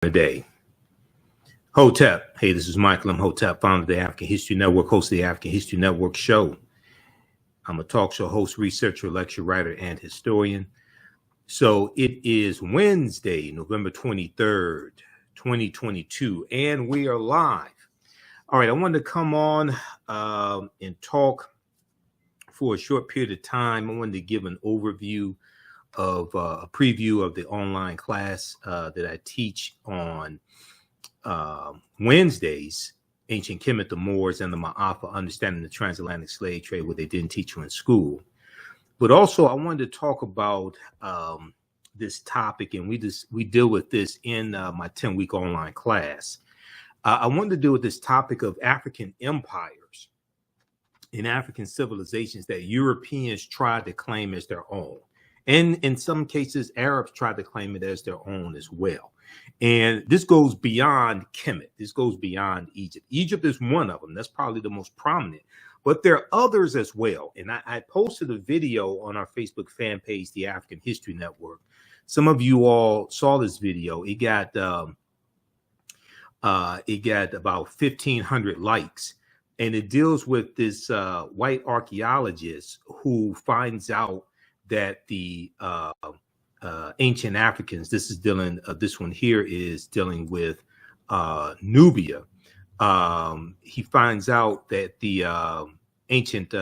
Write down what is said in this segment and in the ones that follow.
Today. Hotep. Hey, this is Michael Imhotep, founder of the African History Network, host of the African History Network show. I'm a talk show host, researcher, lecturer, writer, and historian. So it is Wednesday, November 23rd, 2022, and we are live. All right, I wanted to come on and talk for a short period of time. I wanted to give an overview of a preview of the online class that I teach on Wednesdays, Ancient Kemet, the Moors, and the Ma'afa, Understanding the Transatlantic Slave Trade, what they didn't teach you in school. But also, I wanted to talk about this topic, and we deal with this in my 10-week online class. I wanted to deal with this topic of African empires and African civilizations that Europeans tried to claim as their own. And in some cases, Arabs tried to claim it as their own as well. And this goes beyond Kemet. This goes beyond Egypt. Egypt is one of them. That's probably the most prominent. But there are others as well. And I posted a video on our Facebook fan page, the African History Network. Some of you all saw this video. It got about 1,500 likes. And it deals with this white archaeologist who finds out that the ancient Africans, this one here is dealing with Nubia. He finds out that the ancient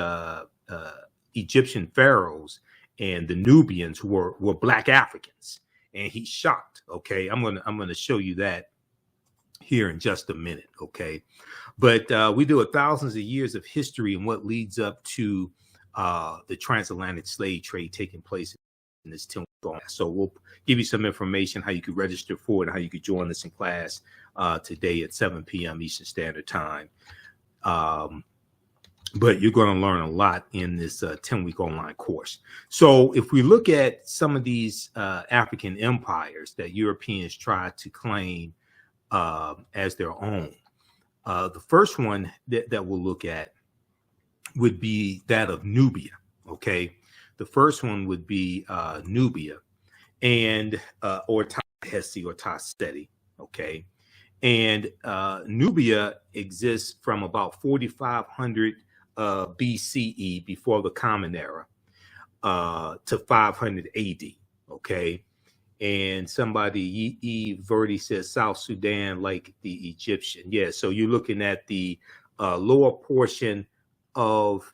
Egyptian pharaohs and the Nubians were Black Africans, and he's shocked. Okay, I'm gonna show you that here in just a minute. Okay, but we do thousands of years of history and what leads up to the transatlantic slave trade taking place in this 10-week class. So we'll give you some information, how you could register for it, and how you could join us in class today at 7 p.m. Eastern Standard Time. But you're going to learn a lot in this 10-week online course. So if we look at some of these African empires that Europeans tried to claim as their own, the first one that we'll look at would be that of Nubia. Okay, the first one would be Nubia, and or Ta-Hesi or Ta-Seti. Okay, and Nubia exists from about 4,500 BCE, before the Common Era, to 500 AD. Okay, and somebody E. Verdi says South Sudan like the Egyptian. Yeah, so you're looking at the lower portion of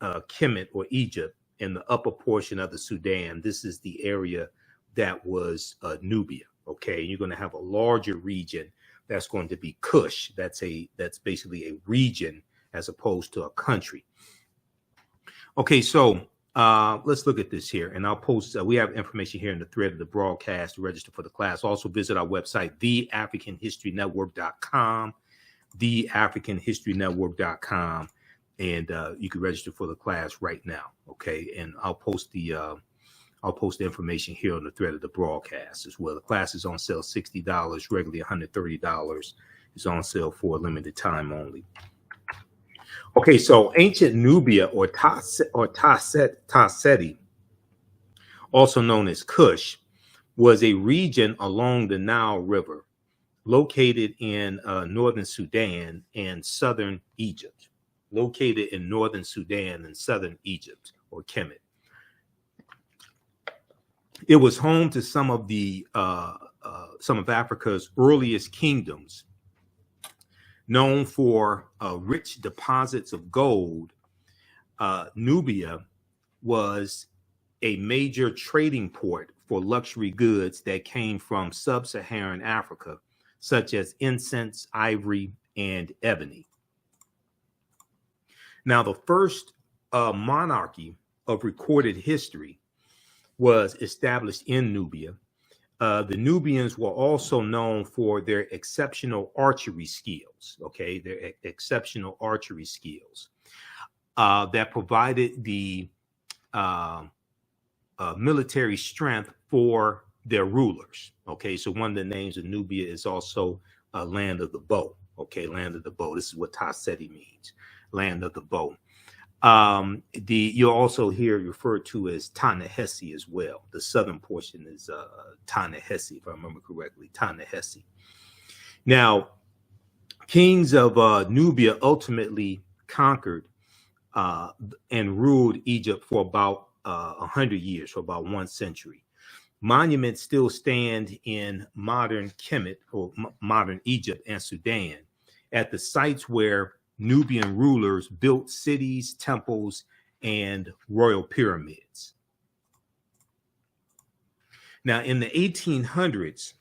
Kemet or Egypt and the upper portion of the Sudan. This is the area that was Nubia. Okay, you're going to have a larger region that's going to be Kush. That's basically a region as opposed to a country. Okay, so let's look at this here, and I'll post. We have information here in the thread of the broadcast to register for the class. Also visit our website, theafricanhistorynetwork.com, theafricanhistorynetwork.com. And you can register for the class right now. Okay, and I'll post the information here on the thread of the broadcast as well. The class is on sale $60, regularly $130. It's on sale for a limited time only. Okay, so ancient Nubia or Ta-Seti, also known as Kush, was a region along the Nile River, located in northern Sudan and southern Egypt. Located in northern Sudan and southern Egypt, or Kemet. It was home to some of Africa's earliest kingdoms, known for rich deposits of gold. Nubia was a major trading port for luxury goods that came from sub-Saharan Africa, such as incense, ivory, and ebony. Now, the first monarchy of recorded history was established in Nubia. The Nubians were also known for their exceptional archery skills. Okay, their exceptional archery skills that provided the military strength for their rulers. Okay, so one of the names of Nubia is also land of the bow. Okay, land of the bow. This is what Ta-Seti means. Land of the bow. You'll also hear referred to as Ta-Nehisi as well. The southern portion is Ta-Nehisi, if I remember correctly, Ta-Nehisi. Now, kings of Nubia ultimately conquered and ruled Egypt for about 100 years, for about 1 century. Monuments still stand in modern Kemet, or modern Egypt and Sudan, at the sites where Nubian rulers built cities, temples, and royal pyramids. Now, in the 1800s,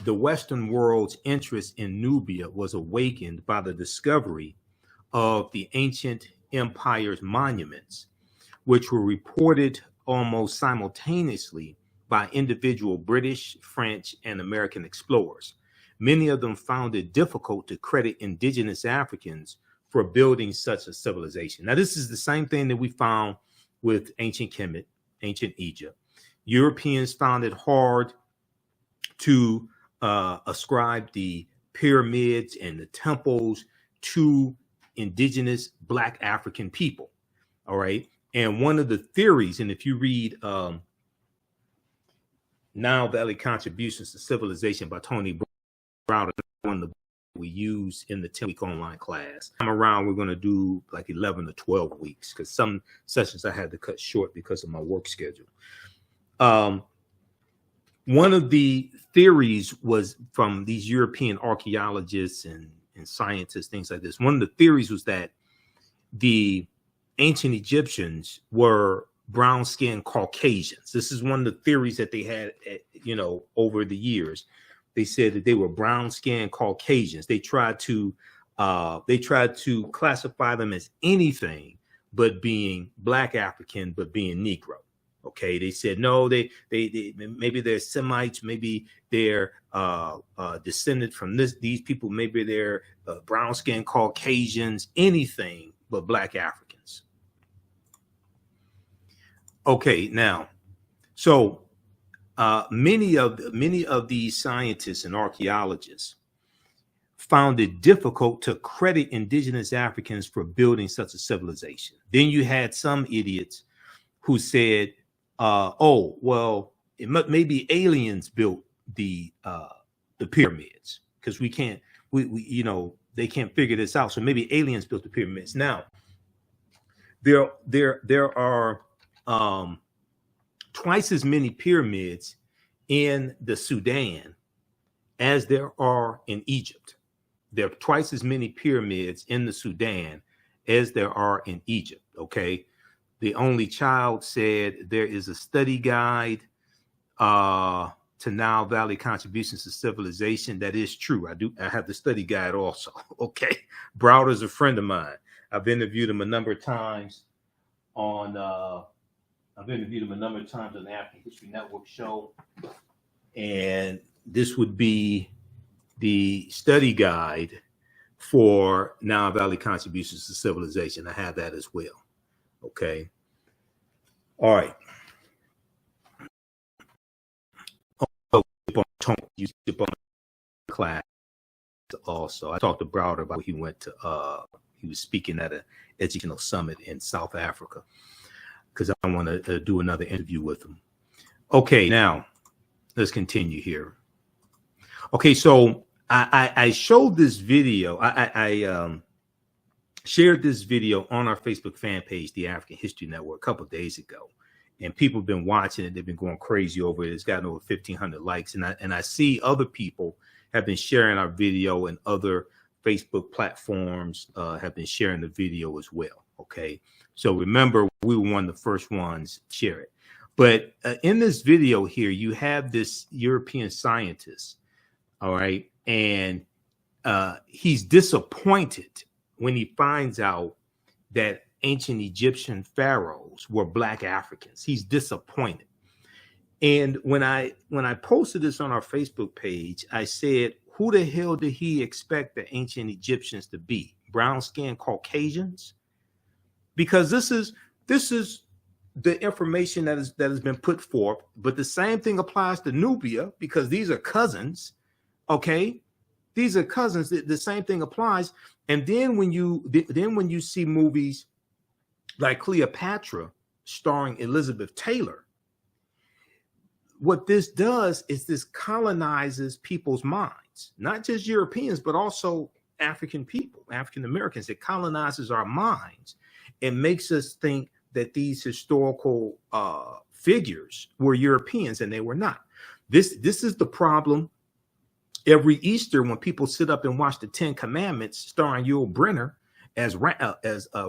the Western world's interest in Nubia was awakened by the discovery of the ancient empire's monuments, which were reported almost simultaneously by individual British, French, and American explorers. Many of them found it difficult to credit indigenous Africans for building such a civilization. Now, this is the same thing that we found with ancient Kemet, ancient Egypt. Europeans found it hard to ascribe the pyramids and the temples to indigenous Black African people. All right. And one of the theories, and if you read Nile Valley Contributions to Civilization by Tony Browder, one of the we use in the 10-week online class. I'm around, we're going to do like 11 to 12 weeks because some sessions I had to cut short because of my work schedule. One of the theories was from these European archaeologists and scientists, things like this. One of the theories was that the ancient Egyptians were brown-skinned Caucasians. This is one of the theories that they had, over the years. They said that they were brown-skinned Caucasians. They tried to classify them as anything but being Black African, but being Negro. Okay, they said no. They maybe they're Semites, maybe they're descended from these people, maybe they're brown-skinned Caucasians, anything but Black Africans. Okay, now, so many of these scientists and archaeologists found it difficult to credit indigenous Africans for building such a civilization. Then you had some idiots who said, "Oh, well, maybe aliens built the pyramids because we they can't figure this out. So maybe aliens built the pyramids." Now, there are twice as many pyramids in the Sudan as there are in Egypt. There are twice as many pyramids in the Sudan as there are in Egypt. Okay. The Only Child said there is a study guide to Nile Valley Contributions to Civilization. That is true. I have the study guide also. Okay. Browder's a friend of mine. I've interviewed him a number of times on the African History Network show. And this would be the study guide for Nile Valley Contributions to Civilization. I have that as well. Okay. All right. You skip on class also. I talked to Browder about he went to he was speaking at an educational summit in South Africa because I want to do another interview with him. Okay, now let's continue here. Okay, so I showed this video. I shared this video on our Facebook fan page, the African History Network, a couple of days ago, and people have been watching it. They've been going crazy over it. It's gotten over 1,500 likes, and I see other people have been sharing our video, and other Facebook platforms have been sharing the video as well. Okay, so remember, we were one of the first ones to share it. But in this video here, you have this European scientist, all right, and he's disappointed when he finds out that ancient Egyptian pharaohs were Black Africans. He's disappointed. And when I posted this on our Facebook page, I said, who the hell did he expect the ancient Egyptians to be? Brown-skinned Caucasians? Because this is the information that has been put forth, but the same thing applies to Nubia because these are cousins, okay? These are cousins. The same thing applies. And then when you see movies like Cleopatra starring Elizabeth Taylor, what this does is this colonizes people's minds, not just Europeans, but also African people, African Americans. It colonizes our minds and makes us think that these historical figures were Europeans, and they were not. This is the problem every Easter when people sit up and watch the Ten Commandments starring Yul Brynner as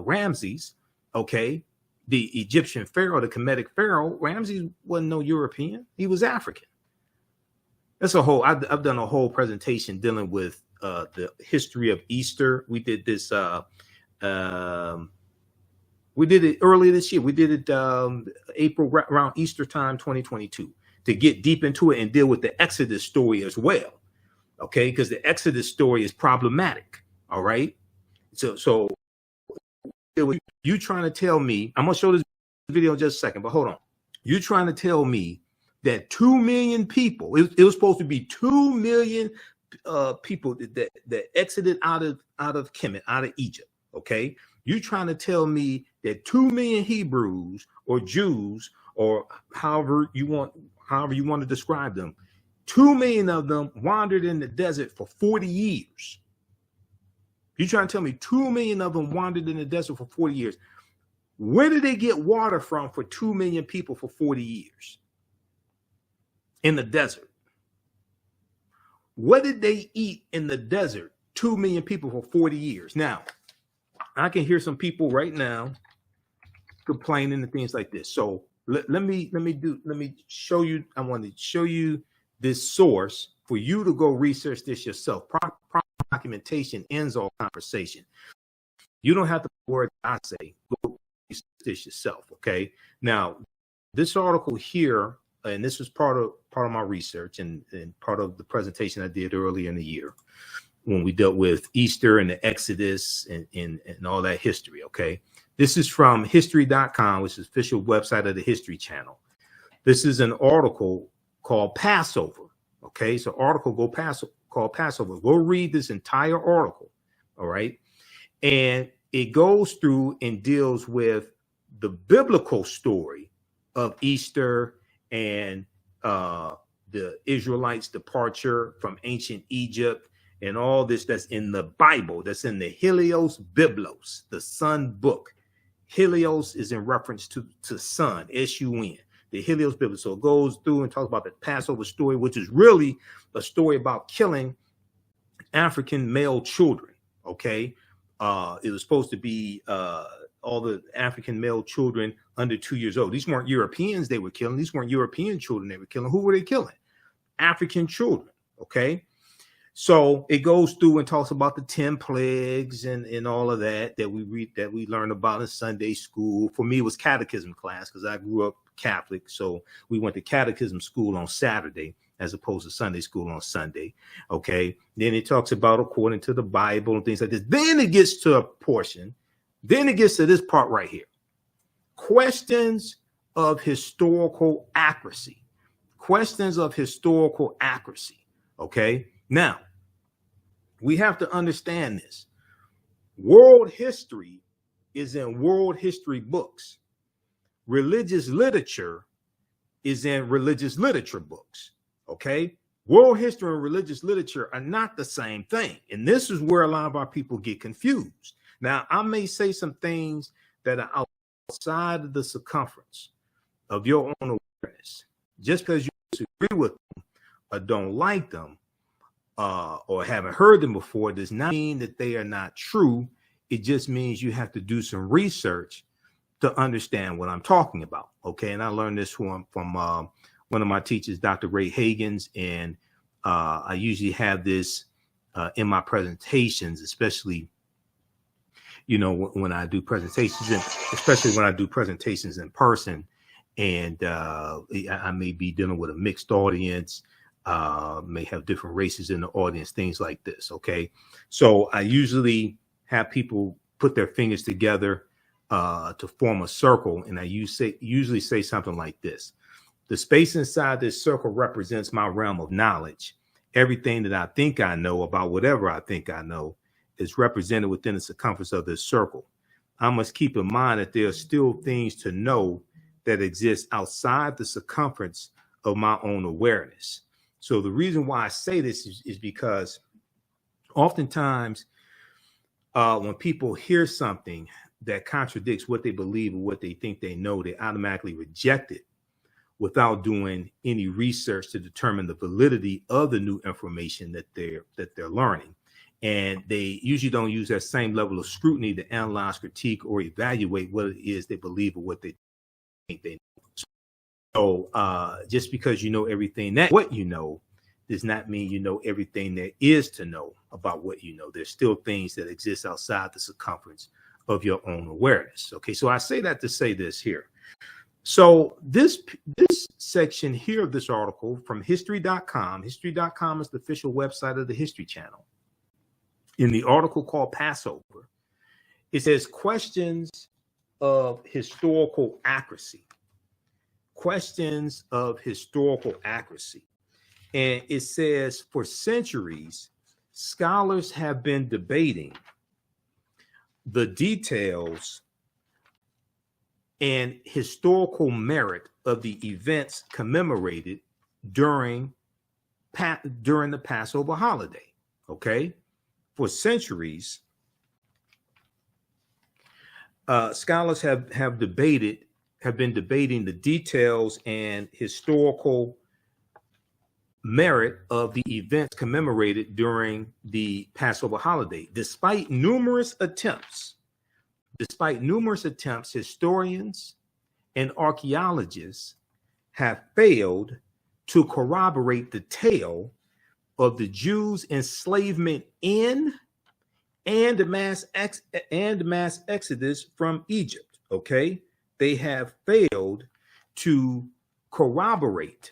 Ramses, okay? The Egyptian pharaoh, the Kemetic pharaoh. Ramses wasn't no European. He was African. That's a whole, I've done a whole presentation dealing with the history of Easter. We did this, we did it earlier this year. We did it April, around Easter time, 2022, to get deep into it and deal with the Exodus story as well. Okay, because the Exodus story is problematic. All right. So you trying to tell me, I'm gonna show this video in just a second, but hold on. You trying to tell me that 2 million people, it was supposed to be 2 million people that exited out of Kemet, out of Egypt. Okay. You trying to tell me that 2 million Hebrews or Jews, or however you want to describe them, 2 million of them wandered in the desert for 40 years. You trying to tell me 2 million of them wandered in the desert for 40 years? Where did they get water from for 2 million people for 40 years in the desert? What did they eat in the desert? 2 million people for 40 years. Now, I can hear some people right now complaining and things like this. So let me show you. I want to show you this source for you to go research this yourself. Proper documentation ends all conversation. You don't have to worry I say. Go research this yourself. Okay. Now, this article here, and this was part of my research and part of the presentation I did earlier in the year when we dealt with Easter and the Exodus and all that history. Okay. This is from history.com, which is the official website of the History Channel. This is an article called Passover. Okay. So article called Passover. Go read this entire article. All right. And it goes through and deals with the biblical story of Easter and the Israelites' departure from ancient Egypt and all this that's in the Bible, that's in the Helios Biblos, the Sun book. Helios is in reference to sun, S-U-N, the Helios Biblos. So it goes through and talks about the Passover story, which is really a story about killing African male children. Okay. It was supposed to be all the African male children under 2 years old. These weren't Europeans they were killing. These weren't European children they were killing. Who were they killing? African children. Okay. So it goes through and talks about the 10 plagues and all of that we read, that we learned about in Sunday school. For me, it was catechism class because I grew up Catholic. So we went to catechism school on Saturday as opposed to Sunday school on Sunday. Okay. Then it talks about according to the Bible and things like this. Then it gets to a portion. Then it gets to this part right here. Questions of historical accuracy. Questions of historical accuracy. Okay. Now, we have to understand this. World history is in world history books. Religious literature is in religious literature books. Okay. World history and religious literature are not the same thing. And this is where a lot of our people get confused. Now, I may say some things that are outside of the circumference of your own awareness. Just because you disagree with them or don't like them or haven't heard them before does not mean that they are not true. It just means you have to do some research to understand what I'm talking about. Okay. And I learned this from one of my teachers, Dr. Ray Hagins. And I usually have this in my presentations, especially when I do presentations, and especially when I do presentations in person, and I may be dealing with a mixed audience, may have different races in the audience, things like this. Okay. So I usually have people put their fingers together to form a circle. And I usually say something like this. The space inside this circle represents my realm of knowledge. everything that I think I know about whatever I think I know is represented within the circumference of this circle. I must keep in mind that there are still things to know that exist outside the circumference of my own awareness. So the reason why I say this is because oftentimes when people hear something that contradicts what they believe or what they think they know, they automatically reject it without doing any research to determine the validity of the new information that they're learning. And they usually don't use that same level of scrutiny to analyze, critique, or evaluate what it is they believe or what they think they know. So just because you know everything that what you know does not mean you know everything there is to know about what you know. There's still things that exist outside the circumference of your own awareness. Okay, so I say that to say this here. So this section here of this article from history.com, history.com is the official website of the History Channel. In the article called Passover, it says questions of historical accuracy. Questions of historical accuracy. And it says for centuries, scholars have been debating the details and historical merit of the events commemorated during the Passover holiday. Okay, for centuries, scholars have been debating the details and historical merit of the events commemorated during the Passover holiday. Despite numerous attempts, historians and archaeologists have failed to corroborate the tale of the Jews' enslavement in and mass exodus from Egypt. Okay, they have failed to corroborate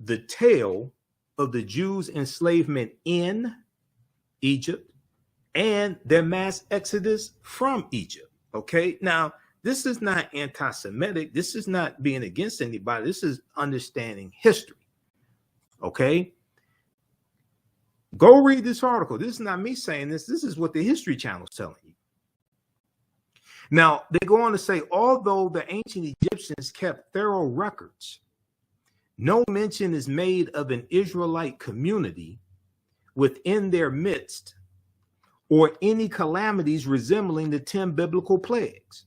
the tale of the Jews' enslavement in Egypt and their mass exodus from Egypt. Okay, now this is not anti-Semitic. This is not being against anybody. This is understanding history. Okay, go read this article. This is not me saying this. This is what the History Channel is telling you. Now, they go on to say, although the ancient Egyptians kept thorough records, no mention is made of an Israelite community within their midst or any calamities resembling the 10 biblical plagues.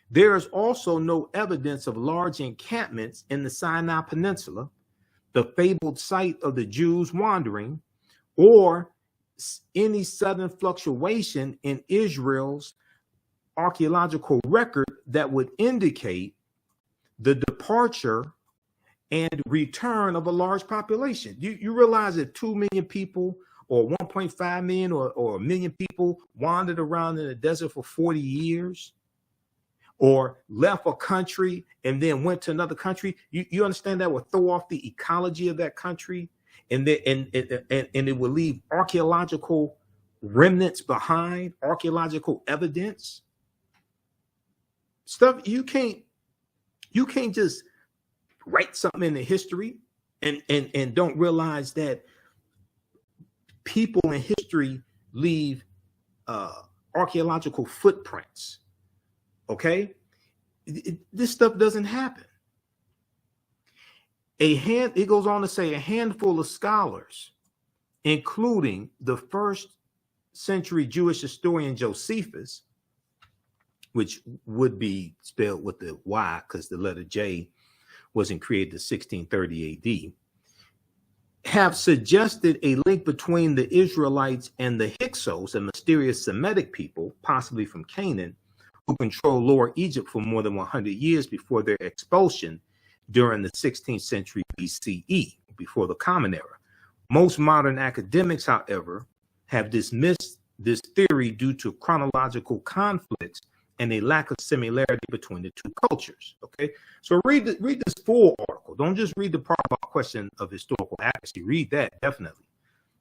There is also no evidence of large encampments in the Sinai Peninsula, the fabled site of the Jews wandering, or any sudden fluctuation in Israel's archaeological record that would indicate the departure and return of a large population. You realize that 2 million people or 1.5 million or a million people wandered around in the desert for 40 years or left a country and then went to another country. You understand that would throw off the ecology of that country, and it will leave archaeological remnants behind, archaeological evidence. Stuff you can't just write something in the history and don't realize that people in history leave archaeological footprints. Okay, this stuff doesn't happen. It goes on to say a handful of scholars, including the first century Jewish historian Josephus, which would be spelled with the Y because the letter J wasn't created in 1630 AD, have suggested a link between the Israelites and the Hyksos, a mysterious Semitic people, possibly from Canaan, who controlled Lower Egypt for more than 100 years before their expulsion during the 16th century BCE, before the Common Era. Most modern academics, however, have dismissed this theory due to chronological conflicts and a lack of similarity between the two cultures. Okay, so read this full article. Don't just read the part about question of historical accuracy. Read that definitely,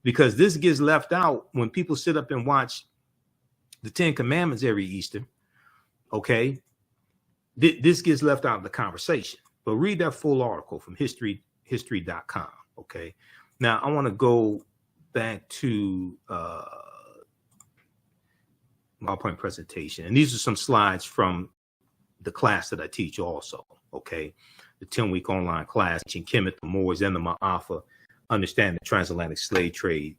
because this gets left out when people sit up and watch the 10 Commandments every Easter. Okay, this gets left out of the conversation. But read that full article from history.com. Okay, Now I want to go back to PowerPoint presentation, and these are some slides from the class that I teach also. Okay, the 10-week online class teaching Kemet, the Moors, and the Ma'afa, understanding the transatlantic slave trade.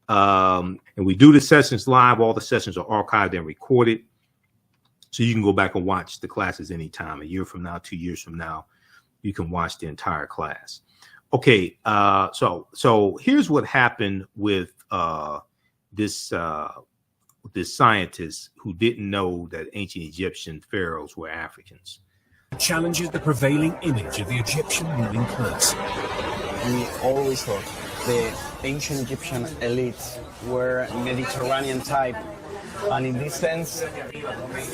And we do the sessions live. All the sessions are archived and recorded, so you can go back and watch the classes anytime. A year from now, 2 years from now, you can watch the entire class. Okay, so here's what happened with this scientist who didn't know that ancient Egyptian pharaohs were Africans. Challenges the prevailing image of the Egyptian ruling class. We always thought the ancient Egyptian elites were Mediterranean type, and in this sense,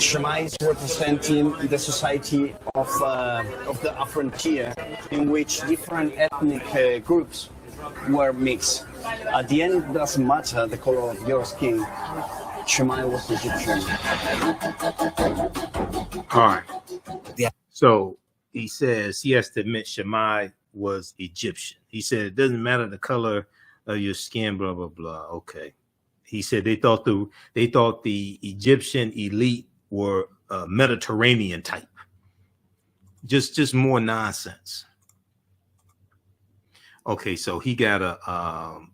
Shema is representing the society of the frontier, in which different ethnic groups were mixed. At the end, it doesn't matter the color of your skin. Shema was Egyptian. All right. Yeah. So he says he has to admit Shema was Egyptian. He said it doesn't matter the color of your skin, blah blah blah. Okay. He said they thought the Egyptian elite were Mediterranean type. Just more nonsense. Okay, so he got a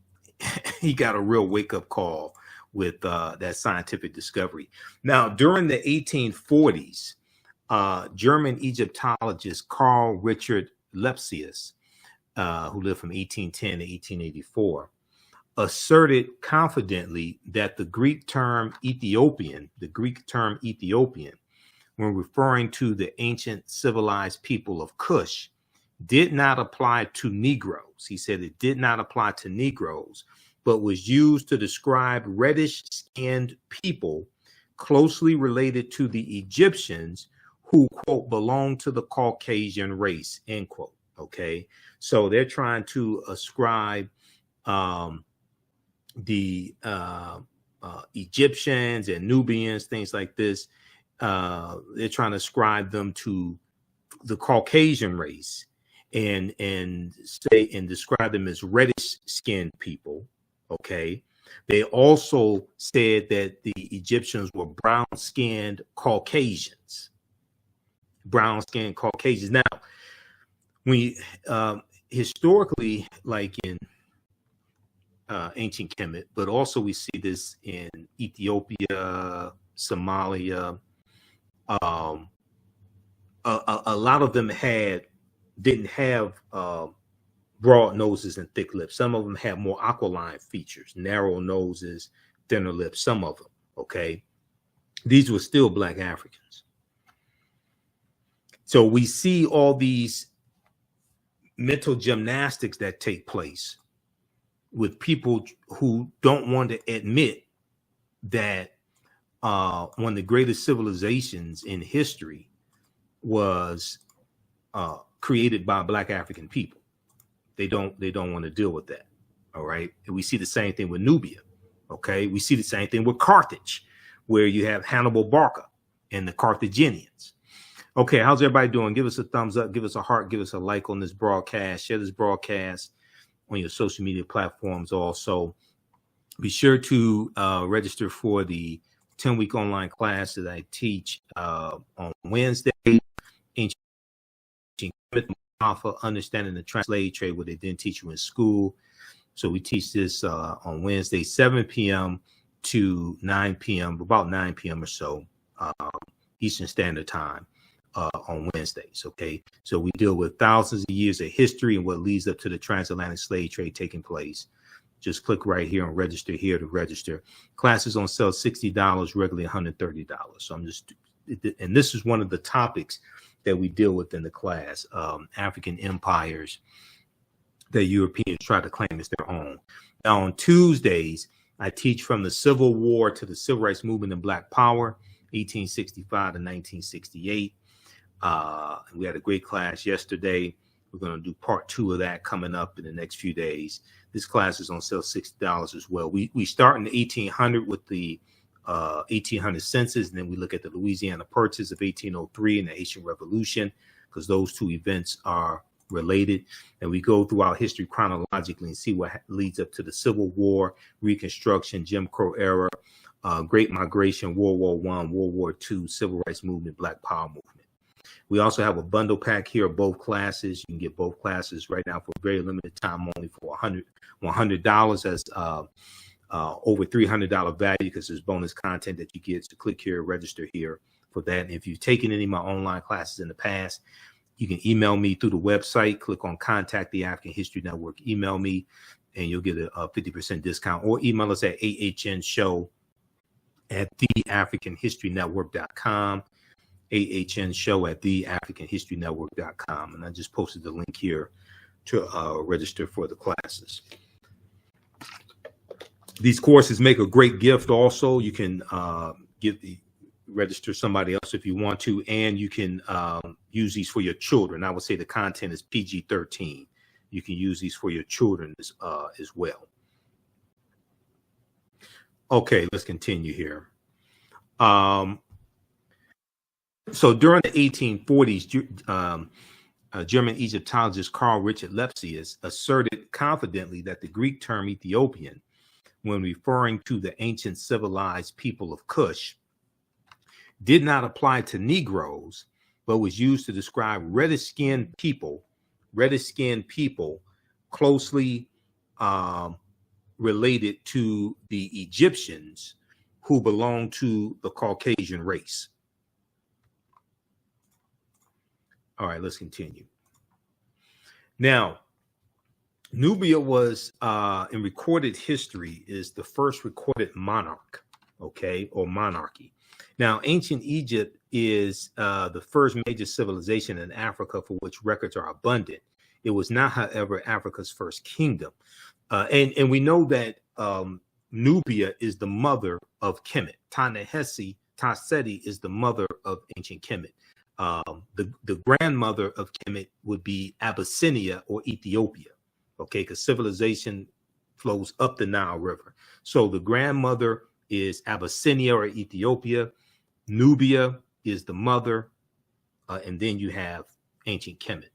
real wake up call with that scientific discovery. Now, during the 1840s, German Egyptologist Carl Richard Lepsius, who lived from 1810 to 1884, asserted confidently that the Greek term Ethiopian, when referring to the ancient civilized people of Kush, did not apply to Negroes. He said it did not apply to Negroes, but was used to describe reddish-skinned people closely related to the Egyptians who, quote, belong to the Caucasian race, end quote. Okay, so they're trying to ascribe the Egyptians and Nubians, things like this. They're trying to ascribe them to the Caucasian race and say and describe them as reddish-skinned people. Okay, they also said that the Egyptians were brown-skinned Caucasians. Brown-skinned Caucasians. Now, we historically, like in ancient Kemet, but also we see this in Ethiopia, Somalia. A lot of them didn't have broad noses and thick lips. Some of them had more aquiline features, narrow noses, thinner lips. Some of them, okay. These were still Black Africans. So we see all these mental gymnastics that take place with people who don't want to admit that one of the greatest civilizations in history was created by Black African people. They don't want to deal with that. All right. And we see the same thing with Nubia. Okay. We see the same thing with Carthage, where you have Hannibal Barca and the Carthaginians. Okay. How's everybody doing? Give us a thumbs up, give us a heart, give us a like on this broadcast, share this broadcast on your social media platforms. Also, be sure to register for the 10-week online class that I teach on Wednesday. Ancient Alpha, understanding the slave trade, what they didn't teach you in school. So we teach this on Wednesday, 7 p.m. to 9 p.m., about 9 p.m. or so, Eastern Standard Time on Wednesdays. Okay, so we deal with thousands of years of history and what leads up to the transatlantic slave trade taking place. Just click right here and register here to register. Classes on sale $60, regularly $130. So and this is one of the topics that we deal with in the class, African empires that Europeans try to claim as their own. Now on Tuesdays, I teach from the Civil War to the Civil Rights Movement and Black Power, 1865 to 1968. We had a great class yesterday. We're going to do part 2 of that coming up in the next few days. This class is on sale $60 as well. We start in the 1800 with the 1800 census, and then we look at the Louisiana Purchase of 1803 and the Haitian Revolution, because those two events are related. And we go through our history chronologically and see what leads up to the Civil War, Reconstruction, Jim Crow era, Great Migration, World War I, World War II, Civil Rights Movement, Black Power movement. We also have a bundle pack here of both classes. You can get both classes right now for a very limited time, only for $100. That's over $300 value because there's bonus content that you get. So click here, register here for that. And if you've taken any of my online classes in the past, you can email me through the website. Click on Contact the African History Network. Email me, and you'll get a 50% discount. Or email us at ahnshow@theafricanhistorynetwork.com. ahnshow@theafricanhistorynetwork.com. And I just posted the link here to register for the classes. These courses make a great gift also. You can register somebody else if you want to, and you can use these for your children. I would say the content is PG-13. You can use these for your children as well. Okay, let's continue here. So during the 1840s, German Egyptologist Carl Richard Lepsius asserted confidently that the Greek term Ethiopian, when referring to the ancient civilized people of Kush, did not apply to Negroes, but was used to describe reddish-skinned people closely related to the Egyptians who belonged to the Caucasian race. All right, let's continue. Now, Nubia was, in recorded history, is the first recorded monarch, okay, or monarchy. Now, ancient Egypt is the first major civilization in Africa for which records are abundant. It was not, however, Africa's first kingdom. And we know that Nubia is the mother of Kemet. Ta-Seti is the mother of ancient Kemet. The grandmother of Kemet would be Abyssinia or Ethiopia, okay, because civilization flows up the Nile River. So the grandmother is Abyssinia or Ethiopia. Nubia is the mother, and then you have ancient Kemet.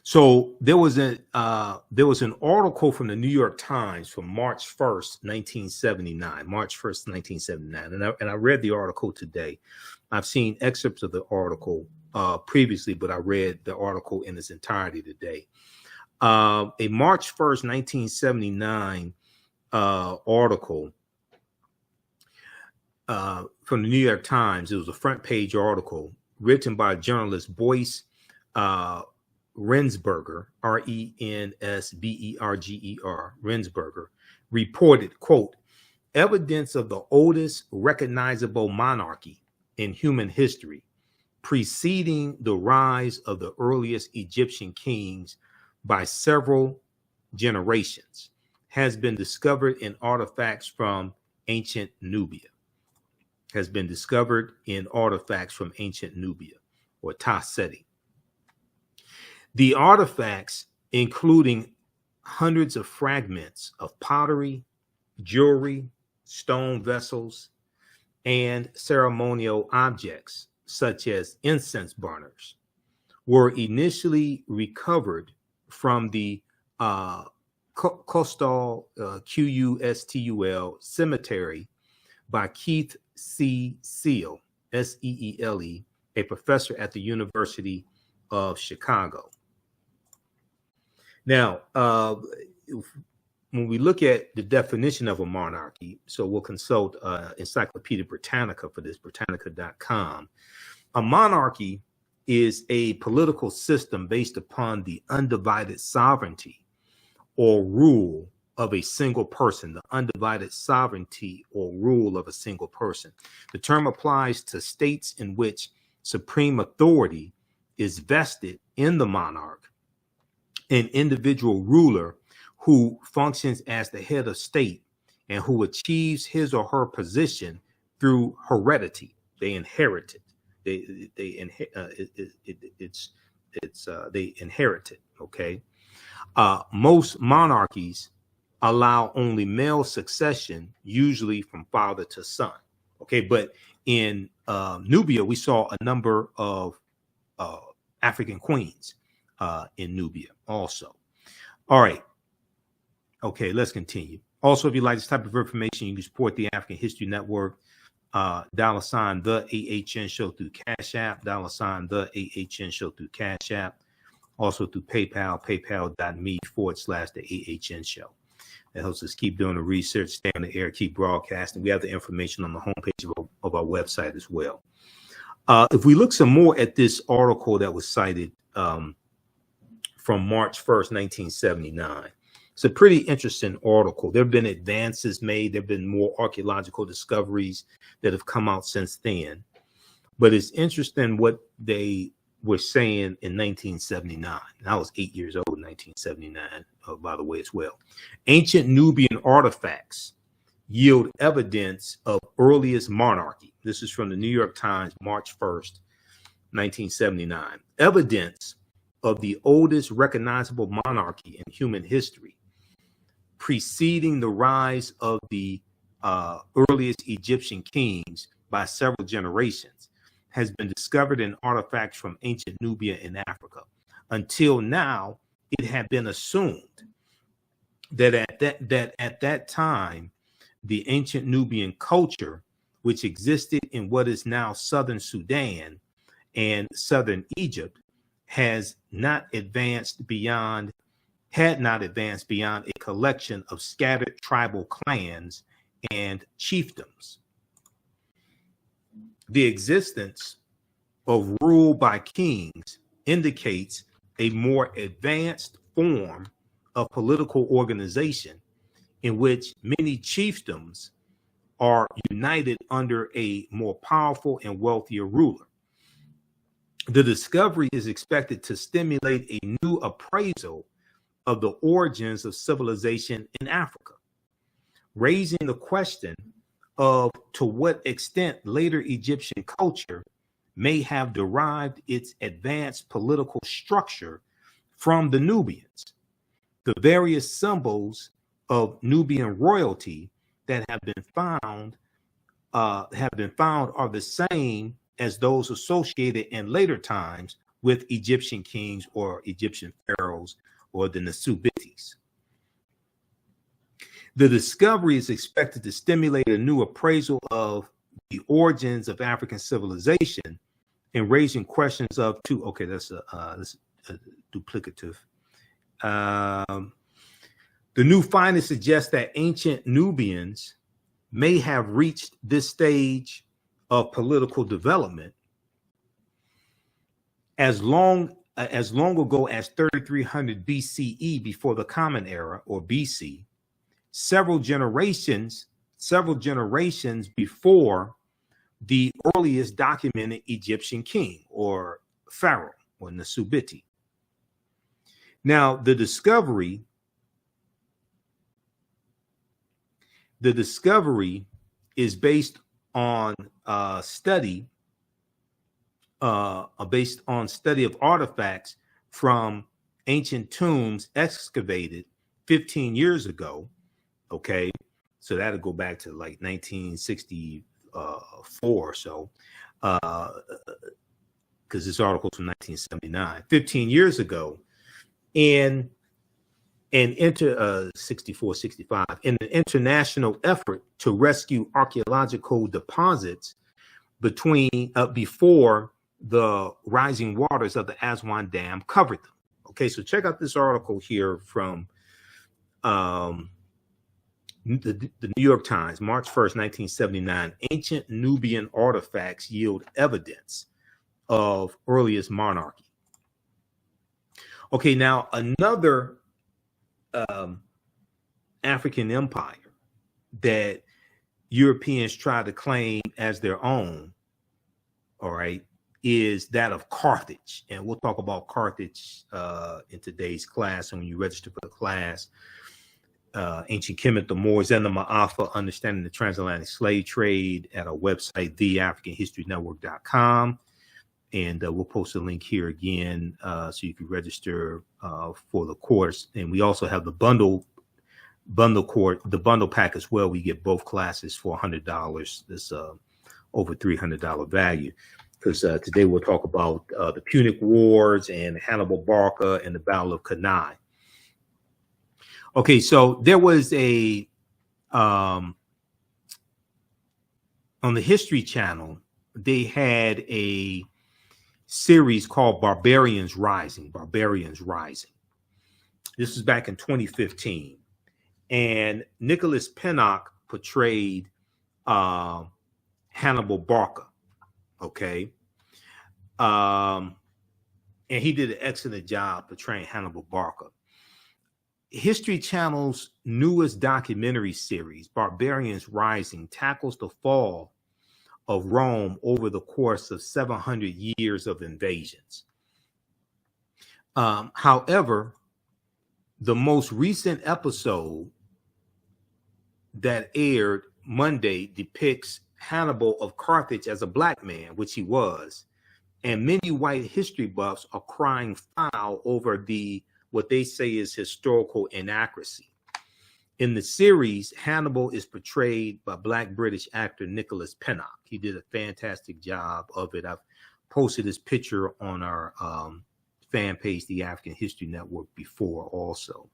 So there was an article from the New York Times from March 1st, 1979. March 1st, 1979, and I read the article today. I've seen excerpts of the article previously, but I read the article in its entirety today. A March 1st, 1979 article from the New York Times. It was a front page article written by journalist Boyce Rensberger, Rensberger, Rensberger, reported, quote, evidence of the oldest recognizable monarchy in human history, preceding the rise of the earliest Egyptian kings by several generations, has been discovered in artifacts from ancient Nubia. Has been discovered in artifacts from ancient Nubia, or Ta-Seti. The artifacts, including hundreds of fragments of pottery, jewelry, stone vessels, and ceremonial objects, such as incense burners, were initially recovered from the Custul, Qustul cemetery by Keith C. Seale, Seele, a professor at the University of Chicago. Now, when we look at the definition of a monarchy, so we'll consult Encyclopedia Britannica for this, Britannica.com. A monarchy is a political system based upon the undivided sovereignty or rule of a single person, the undivided sovereignty or rule of a single person. The term applies to states in which supreme authority is vested in the monarch, an individual ruler who functions as the head of state and who achieves his or her position through heredity. They inherit it. They inherit it. Okay. Most monarchies allow only male succession, usually from father to son. Okay, but in Nubia, we saw a number of African queens. in Nubia also. All right. Okay, let's continue. Also, if you like this type of information, you can support the African History Network. $ the AHN show through Cash App, $ the AHN show through Cash App. Also through PayPal, paypal.me/the AHN show. That helps us keep doing the research, stay on the air, keep broadcasting. We have the information on the homepage of our website as well. If we look some more at this article that was cited from March 1st, 1979, it's a pretty interesting article. There have been advances made. There have been more archaeological discoveries that have come out since then. But it's interesting what they were saying in 1979. I was 8 years old in 1979, by the way, as well. Ancient Nubian artifacts yield evidence of earliest monarchy. This is from the New York Times, March 1st, 1979. Evidence of the oldest recognizable monarchy in human history, preceding the rise of the earliest Egyptian kings by several generations, has been discovered in artifacts from ancient Nubia in Africa. Until now, it had been assumed that at that time, the ancient Nubian culture, which existed in what is now southern Sudan and southern Egypt, had not advanced beyond a collection of scattered tribal clans and chiefdoms. The existence of rule by kings indicates a more advanced form of political organization in which many chiefdoms are united under a more powerful and wealthier ruler. The discovery is expected to stimulate a new appraisal of the origins of civilization in Africa, raising the question of to what extent later Egyptian culture may have derived its advanced political structure from the Nubians. The various symbols of Nubian royalty that have been found are the same as those associated in later times with Egyptian kings or Egyptian pharaohs or the Nasubitis. The discovery is expected to stimulate a new appraisal of the origins of African civilization and raising questions of two. Okay, that's a duplicative. The new findings suggest that ancient Nubians may have reached this stage of political development as long ago as 3300 BCE, before the Common Era, or BC. Several generations before the earliest documented Egyptian king or pharaoh or Nasubiti. Now, the discovery is based on study of artifacts from ancient tombs excavated 15 years ago. Okay, so that'll go back to like 1964 or so, because this article's from 1979, 15 years ago, in 64, 65, in an international effort to rescue archaeological deposits before the rising waters of the Aswan Dam covered them. Okay, so check out this article here from the New York Times, March 1st, 1979. Ancient Nubian artifacts yield evidence of earliest monarchy. Okay, now another African empire that Europeans try to claim as their own, all right, is that of Carthage. And we'll talk about Carthage in today's class. And when you register for the class, Ancient Kemet, the Moors, and the Ma'afa, Understanding the Transatlantic Slave Trade, at our website, theafricanhistorynetwork.com. And we'll post a link here again so you can register for the course. And we also have the bundle pack as well. We get both classes for $100. That's over $300 value. because today we'll talk about the Punic Wars and Hannibal Barca and the Battle of Cannae. Okay, so there was a on the History Channel, they had a series called Barbarians Rising. Barbarians Rising. This was back in 2015, and Nicholas Pinnock portrayed Hannibal Barca. Okay, and he did an excellent job portraying Hannibal Barca. History Channel's newest documentary series, Barbarians Rising, tackles the fall of Rome over the course of 700 years of invasions. However, the most recent episode that aired Monday depicts Hannibal of Carthage as a black man, which he was, and many white history buffs are crying foul over what they say is historical inaccuracy. In the series, Hannibal is portrayed by Black British actor Nicholas Pinnock. He did a fantastic job of it. I've posted his picture on our fan page, the African History Network, before also.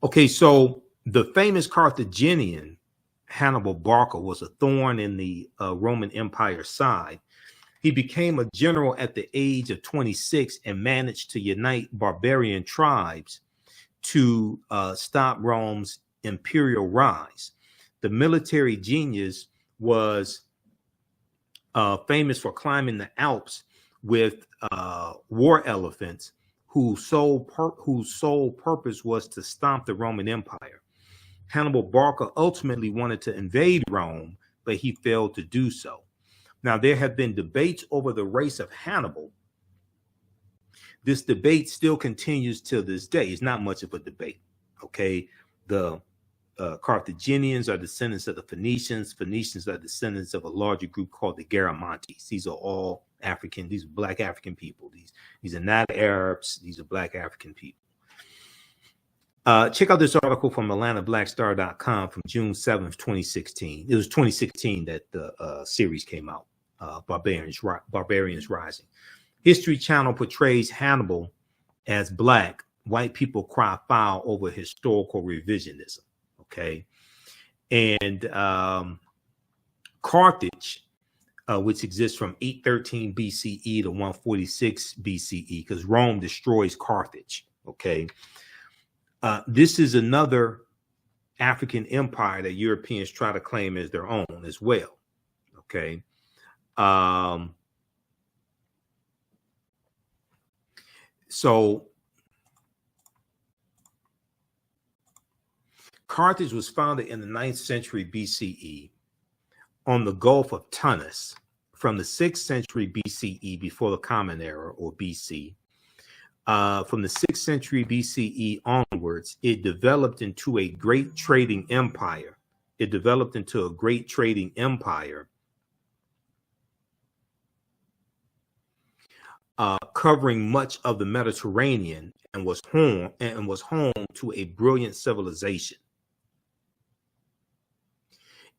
Okay, so the famous Carthaginian Hannibal Barca was a thorn in the Roman Empire side. He became a general at the age of 26 and managed to unite barbarian tribes to stop Rome's imperial rise. The military genius was famous for climbing the Alps with war elephants whose sole purpose was to stomp the Roman Empire. Hannibal Barca ultimately wanted to invade Rome, but he failed to do so. Now, there have been debates over the race of Hannibal. This debate still continues to this day. It's not much of a debate, okay? The Carthaginians are descendants of the Phoenicians. Phoenicians are descendants of a larger group called the Garamantes. These are all African. These are Black African people. These are not Arabs. These are Black African people. Check out this article from AtlantaBlackStar.com from June 7th, 2016. It was 2016 that the series came out, Barbarians Rising. History Channel portrays Hannibal as Black. White people cry foul over historical revisionism, okay? And Carthage, which exists from 813 BCE to 146 BCE, because Rome destroys Carthage, okay? This is another African empire that Europeans try to claim as their own as well. Okay. So Carthage was founded in the 9th century BCE on the Gulf of Tunis. From the 6th century BCE, before the Common Era, or BC, from the 6th century BCE onwards, it developed into a great trading empire. Covering much of the Mediterranean, and was home to a brilliant civilization.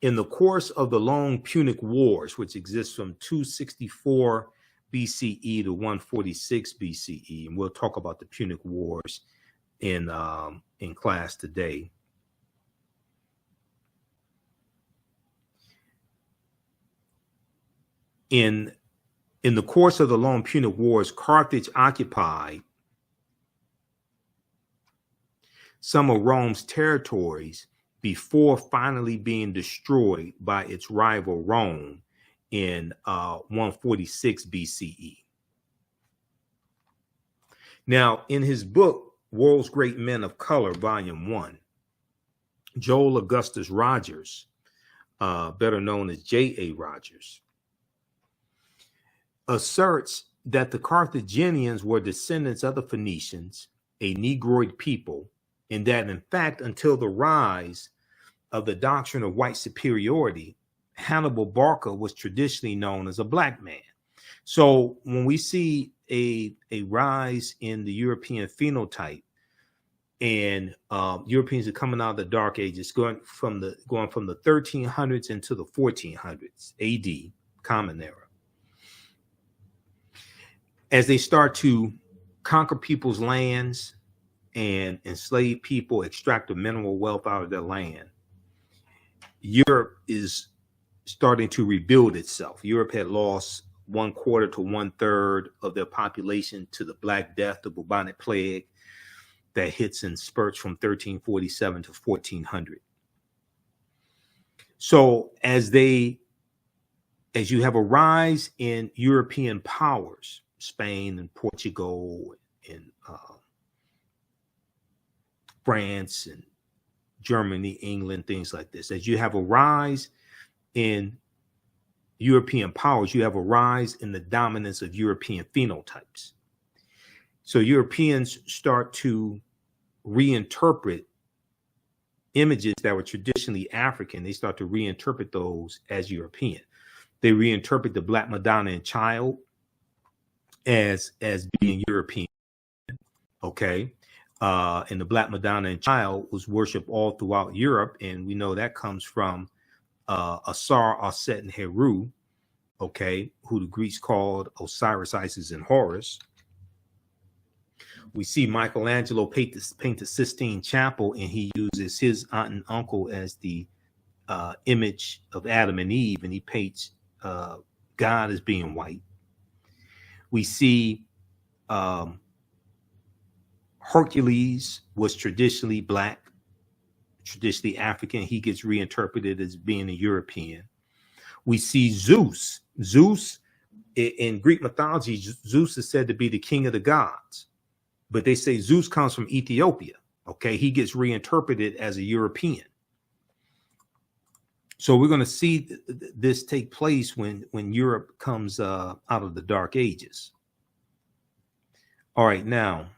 In the course of the long Punic Wars, which exists from 264 BCE to 146 BCE, and we'll talk about the Punic Wars in class today. In the course of the long Punic Wars, Carthage occupied some of Rome's territories before finally being destroyed by its rival Rome in 146 BCE. Now, in his book, World's Great Men of Color, Volume 1, Joel Augustus Rogers, better known as J.A. Rogers, asserts that the Carthaginians were descendants of the Phoenicians, a Negroid people, and that, in fact, until the rise of the doctrine of white superiority, Hannibal Barca was traditionally known as a Black man. So when we see a rise in the European phenotype, and Europeans are coming out of the Dark Ages, going from the 1300s into the 1400s AD, Common Era. As they start to conquer people's lands and enslave people, extract the mineral wealth out of their land, Europe is starting to rebuild itself. Europe had lost 1/4 to 1/3 of their population to the Black Death, the bubonic plague that hits in spurts from 1347 to 1400. So as you have a rise in European powers, Spain and Portugal and France and Germany, England, things like this. As you have a rise in European powers, you have a rise in the dominance of European phenotypes. So Europeans start to reinterpret images that were traditionally African. They start to reinterpret those as European. They reinterpret the Black Madonna and Child as being European. Okay. And the Black Madonna and Child was worshipped all throughout Europe. And we know that comes from Asar, Aset, and Heru, okay, who the Greeks called Osiris, Isis, and Horus. We see Michelangelo paint the Sistine Chapel, and he uses his aunt and uncle as the image of Adam and Eve, and he paints God as being white. We see Hercules was traditionally Black, traditionally African. He gets reinterpreted as being a European. We see Zeus. Zeus, in Greek mythology, Zeus is said to be the king of the gods, but they say Zeus comes from Ethiopia. Okay, he gets reinterpreted as a European. So we're going to see this take place when Europe comes out of the Dark Ages. All right, now,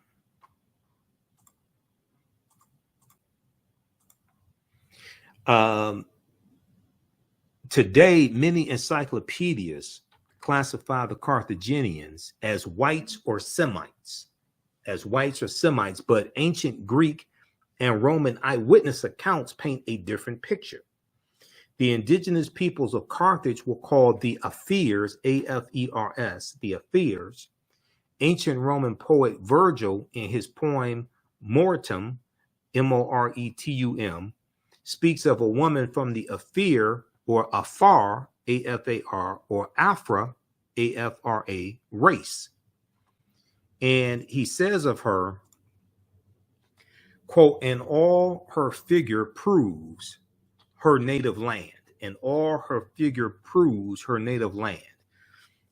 today, many encyclopedias classify the Carthaginians as whites or Semites, but ancient Greek and Roman eyewitness accounts paint a different picture. The indigenous peoples of Carthage were called the Afirs, A-F-E-R-S, the Afirs. Ancient Roman poet Virgil, in his poem Moretum, M-O-R-E-T-U-M, speaks of a woman from the Afir or Afar, A-F-A-R, or Afra, A-F-R-A, race. And he says of her, quote, and all her figure proves her native land. And all her figure proves her native land.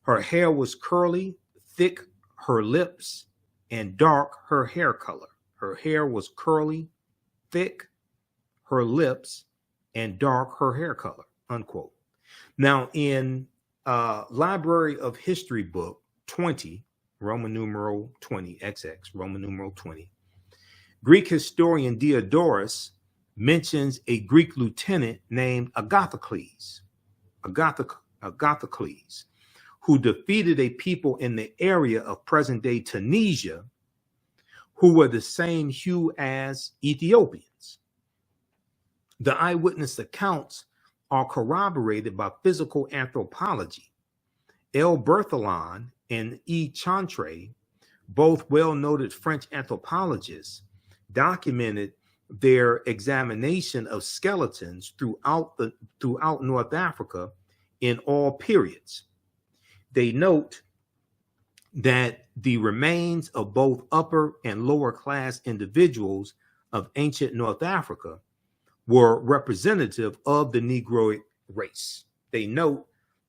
Her hair was curly, thick her lips, and dark her hair color. Her hair was curly, thick her lips, and dark her hair color, unquote. Now, in Library of History book 20, Roman numeral 20, XX, Roman numeral 20, Greek historian Diodorus mentions a Greek lieutenant named Agathocles, who defeated a people in the area of present-day Tunisia who were the same hue as Ethiopians. The eyewitness accounts are corroborated by physical anthropology. L. Berthelon and E. Chantre, both well-noted French anthropologists, documented their examination of skeletons throughout North Africa in all periods. They note that the remains of both upper and lower class individuals of ancient North Africa were representative of the Negroid race. They note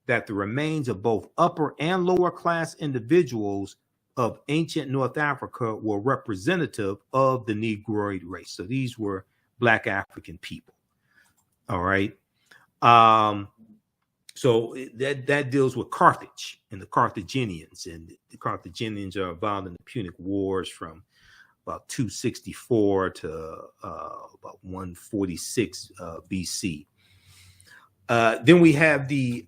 that the remains of both upper and lower class individuals of ancient North Africa were representative of the Negroid race. So these were Black African people. All right. So that deals with Carthage and the Carthaginians. And the Carthaginians are involved in the Punic Wars from about 264 to about 146 BC. Then we have the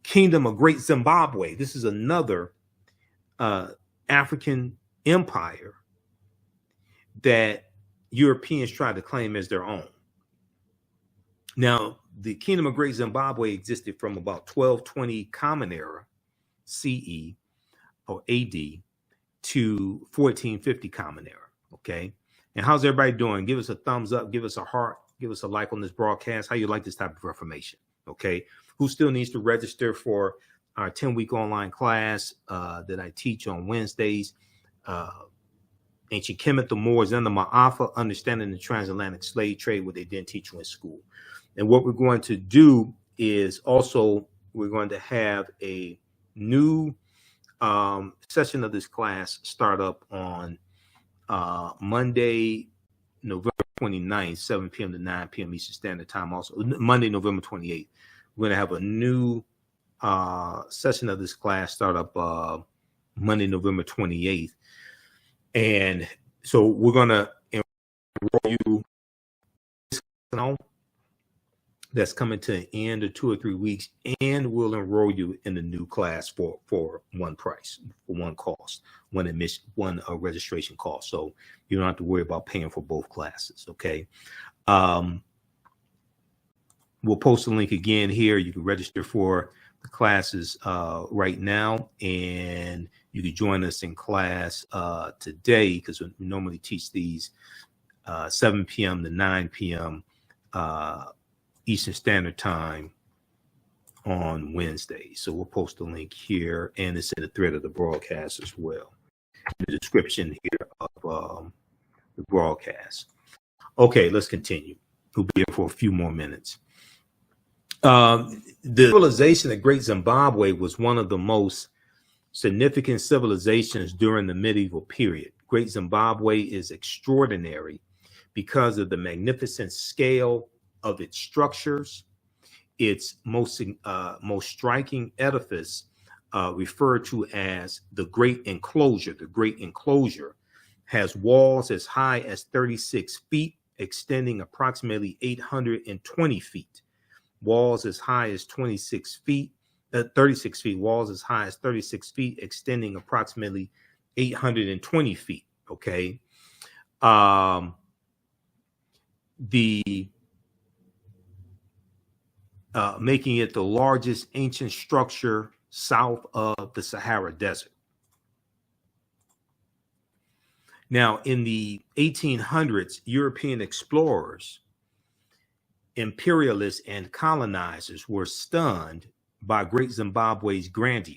Kingdom of Great Zimbabwe. This is another African empire that Europeans tried to claim as their own. Now, the Kingdom of Great Zimbabwe existed from about 1220 Common Era CE or AD to 1450 Common Era. Okay. And how's everybody doing? Give us a thumbs up, give us a heart, give us a like on this broadcast. How you like this type of information? Okay. Who still needs to register for our 10-week online class that I teach on Wednesdays? Ancient Kemet, the Moors, and the Ma'afa, understanding the transatlantic slave trade, what they didn't teach you in school. And what we're going to do is also we're going to have a new session of this class start up on Monday, November 29th, 7 p.m. to 9 p.m. Eastern Standard Time. Also, Monday, November 28th, we're going to have a new session of this class start up Monday, November 28th. And so we're going to enroll you. That's coming to an end of 2 or 3 weeks, and we'll enroll you in the new class for one price, for one cost, one admission, one registration cost. So you don't have to worry about paying for both classes. Okay. We'll post the link again here. You can register for the classes right now, and you can join us in class today, because we normally teach these 7 p.m. to 9 p.m. Eastern Standard Time on Wednesday. So we'll post the link here, and it's in the thread of the broadcast as well, in the description here of the broadcast. Okay, let's continue. We'll be here for a few more minutes. The civilization of Great Zimbabwe was one of the most significant civilizations during the medieval period. Great Zimbabwe is extraordinary because of the magnificent scale of its structures. Its most striking edifice, referred to as the Great Enclosure. The Great Enclosure has walls as high as 36 feet, extending approximately 820 feet. Walls as high as 36 feet, walls as high as 36 feet, extending approximately 820 feet. Okay. Making it the largest ancient structure south of the Sahara Desert. Now, in the 1800s, European explorers, imperialists, and colonizers were stunned by Great Zimbabwe's grandeur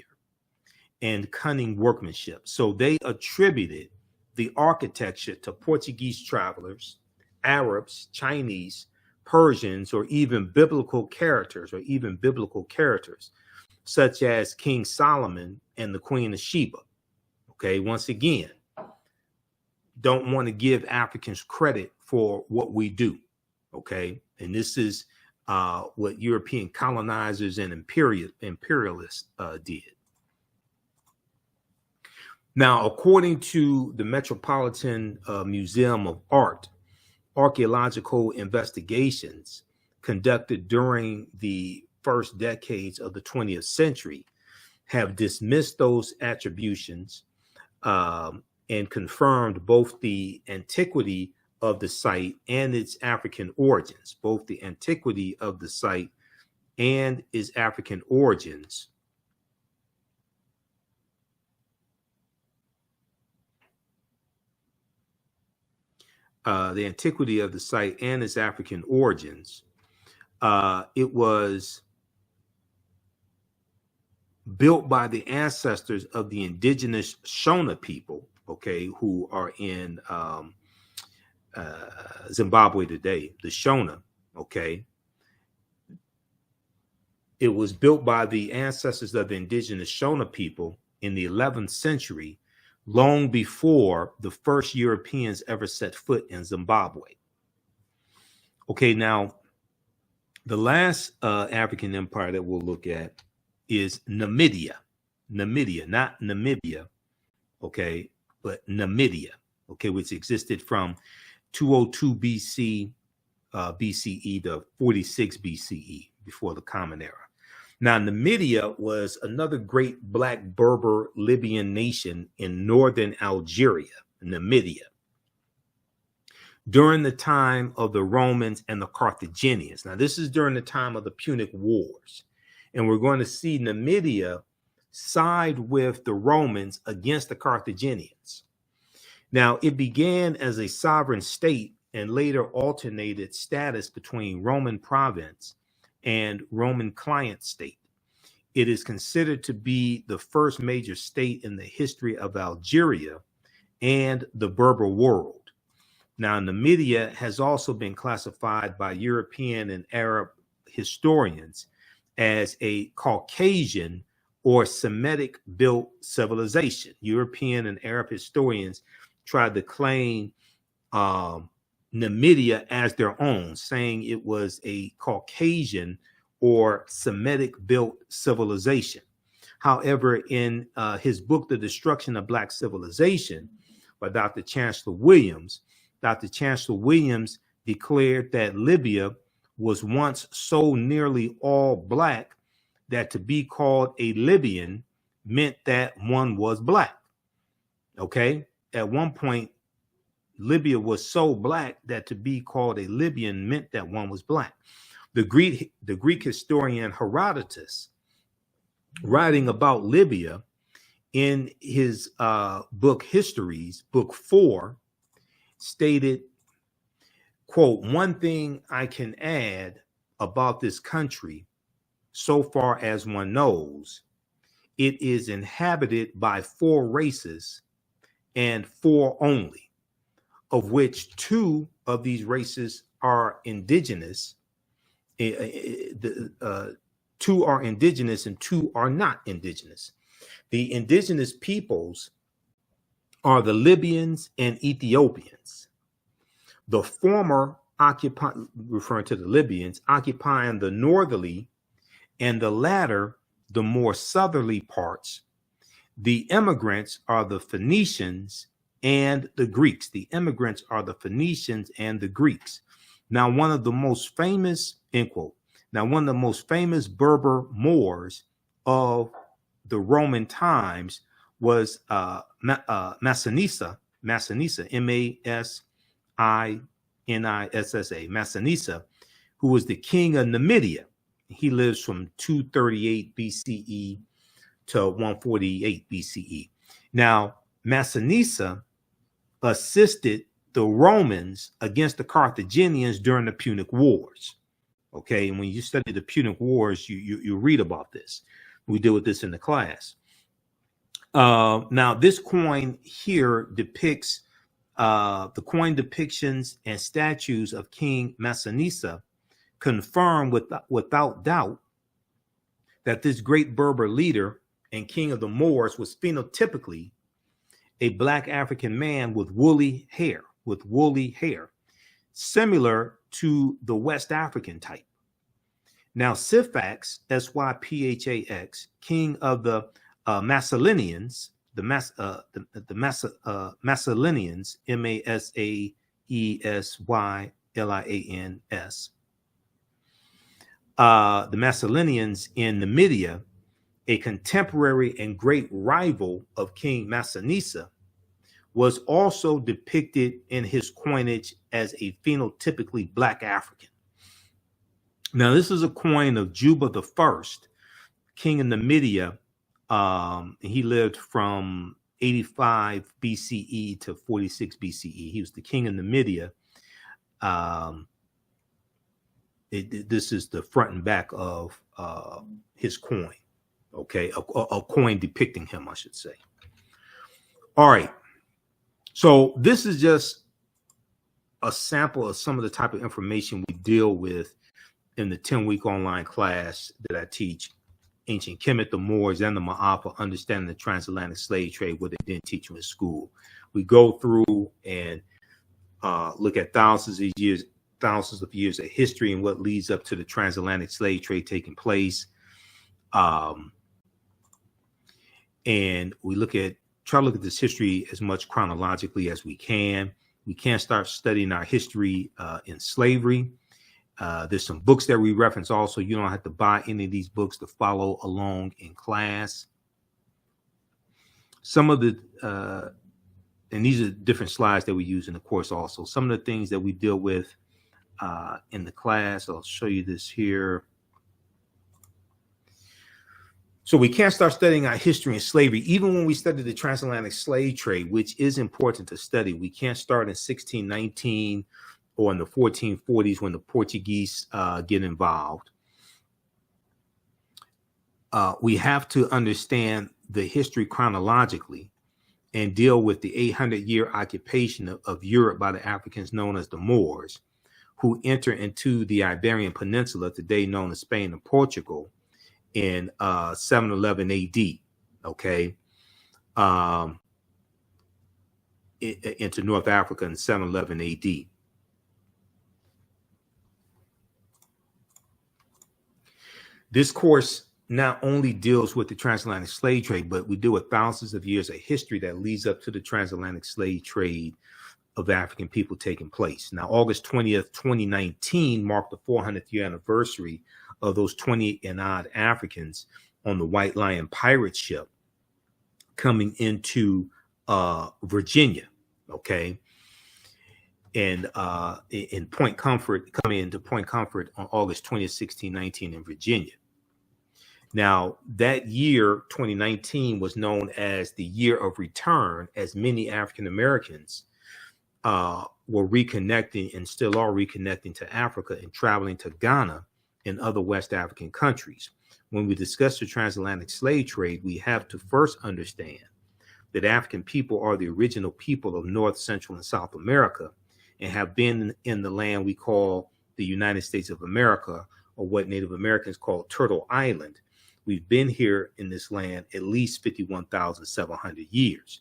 and cunning workmanship. So they attributed the architecture to Portuguese travelers, Arabs, Chinese, Persians, or even biblical characters, such as King Solomon and the Queen of Sheba. Okay, once again, don't want to give Africans credit for what we do. Okay, and this is what European colonizers and imperialists did. Now, according to the Metropolitan Museum of Art, archaeological investigations conducted during the first decades of the 20th century have dismissed those attributions and confirmed both the antiquity of the site and its African origins. Both the antiquity of the site and its African origins. The antiquity of the site and its African origins. It was built by the ancestors of the indigenous Shona people, okay, who are in Zimbabwe today, the Shona, okay. It was built by the ancestors of the indigenous Shona people in the 11th century, long before the first Europeans ever set foot in Zimbabwe. Okay, now, the last African empire that we'll look at is Namibia. Namibia, not Namibia, okay, but Namibia, okay, which existed from 202 BCE to 46 BCE, before the Common Era. Now, Namibia was another great Black Berber Libyan nation in northern Algeria, Namibia. during the time of the Romans and the Carthaginians. Now, this is during the time of the Punic Wars. And we're going to see Numidia side with the Romans against the Carthaginians. Now, it began as a sovereign state and later alternated status between Roman province and Roman client state. It is considered to be the first major state in the history of Algeria and the Berber world. Now, Numidia has also been classified by European and Arab historians as a Caucasian or Semitic built civilization. European and Arab historians tried to claim Numidia as their own, saying it was a Caucasian or Semitic built civilization. However, in his book, The Destruction of Black Civilization, by Dr. Chancellor Williams declared that Libya was once so nearly all black that to be called a Libyan meant that one was black. Okay? At one point, Libya was so black that to be called a Libyan meant that one was black. The Greek historian Herodotus, writing about Libya in his book Histories, book 4, stated, quote, "One thing I can add about this country, so far as one knows, it is inhabited by 4 races and 4 only, of which 2 of these races are indigenous. 2 are indigenous and 2 are not indigenous. The indigenous peoples are the Libyans and Ethiopians. The former referring to the Libyans, occupying the northerly and the latter the more southerly parts. The immigrants are the Phoenicians and the Greeks. The immigrants are the Phoenicians and the Greeks. Now, one of the most famous, end quote, now one of the most famous Berber Moors of the Roman times was Massinissa, M-A-S-I-N-I-S-S-A, Massinissa, who was the king of Numidia. He lives from 238 BCE to 148 BCE. Now, Massinissa assisted the Romans against the Carthaginians during the Punic Wars. Okay, and when you study the Punic Wars, you read about this. We deal with this in the class. Now, this coin here depicts the coin depictions and statues of King Massinissa confirm without doubt that this great Berber leader and king of the Moors was phenotypically a black African man with woolly hair, similar to the West African type. Now, Syphax, S-Y-P-H-A-X, king of the Massalinians, the Massalinians, M-A-S-A-E-S-Y-L-I-A-N-S, the Massalinians in Numidia, a contemporary and great rival of King Massinissa, was also depicted in his coinage as a phenotypically black African. Now, this is a coin of Juba I, king of Numidia. He lived from 85 BCE to 46 BCE. He was the king of Numidia. This is the front and back of his coin. Okay, a coin depicting him, I should say. All right. So this is just a sample of some of the type of information we deal with in the 10-week online class that I teach, Ancient Kemet, the Moors, and the Ma'afa, Understanding the Transatlantic Slave Trade, what they didn't teach you in school. We go through and look at thousands of years of history and what leads up to the transatlantic slave trade taking place. And we try to look at this history as much chronologically as we can. We can't start studying our history in slavery. There's some books that we reference also. You don't have to buy any of these books to follow along in class. Some of the and these are different slides that we use in the course also. Some of the things that we deal with in the class, I'll show you this here. So we can't start studying our history and slavery, even when we study the transatlantic slave trade, which is important to study. We can't start in 1619 or in the 1440s when the Portuguese get involved. We have to understand the history chronologically and deal with the 800-year occupation of Europe by the Africans known as the Moors, who enter into the Iberian Peninsula, today known as Spain and Portugal, in 711 AD, okay, into North Africa in 711 AD. This course not only deals with the transatlantic slave trade, but we deal with thousands of years of history that leads up to the transatlantic slave trade of African people taking place. Now, August 20th, 2019 marked the 400th year anniversary of those 20 and odd Africans on the White Lion pirate ship coming into Virginia, okay? And in Point Comfort, coming into Point Comfort on August 20th, 1619 in Virginia. Now, that year, 2019, was known as the year of return, as many African Americans were reconnecting and still are reconnecting to Africa and traveling to Ghana and other West African countries. When we discuss the transatlantic slave trade, we have to first understand that African people are the original people of North, Central, and South America and have been in the land we call the United States of America, or what Native Americans call Turtle Island. We've been here in this land at least 51,700 years.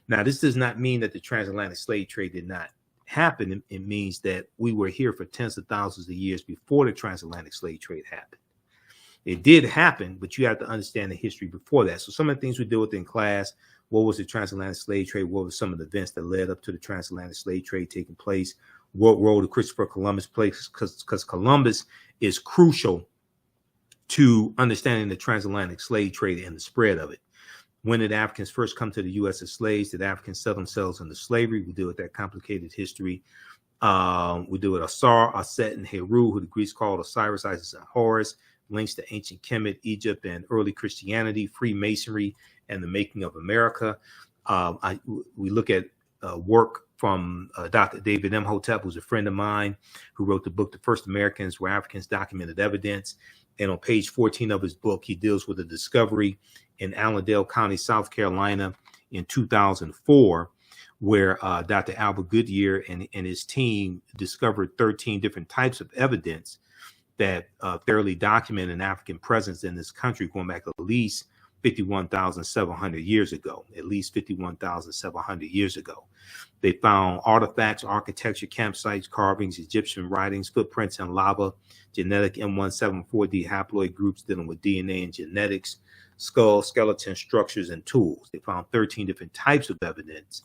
Now, this does not mean that the transatlantic slave trade did not happen. It means that we were here for tens of thousands of years before the transatlantic slave trade happened. It did happen, but you have to understand the history before that. So some of the things we deal with in class, what was the transatlantic slave trade? What were some of the events that led up to the transatlantic slave trade taking place? What role did Christopher Columbus play? Because Columbus is crucial to understanding the transatlantic slave trade and the spread of it. When did Africans first come to the U.S. as slaves? Did Africans sell themselves into slavery? We deal with that complicated history. We deal with Asar, Aset, and Heru, who the Greeks called Osiris, Isis, and Horus, links to ancient Kemet, Egypt, and early Christianity, Freemasonry, and the making of America. We look at work from Dr. David Imhotep, who's a friend of mine, who wrote the book, The First Americans, where Africans documented evidence. And on page 14 of his book, he deals with a discovery in Allendale County, South Carolina in 2004, where Dr. Albert Goodyear and his team discovered 13 different types of evidence that thoroughly document an African presence in this country going back at least 51,700 years ago, at least 51,700 years ago. They found artifacts, architecture, campsites, carvings, Egyptian writings, footprints in lava, genetic M174D haploid groups dealing with DNA and genetics, skull, skeleton structures, and tools. They found 13 different types of evidence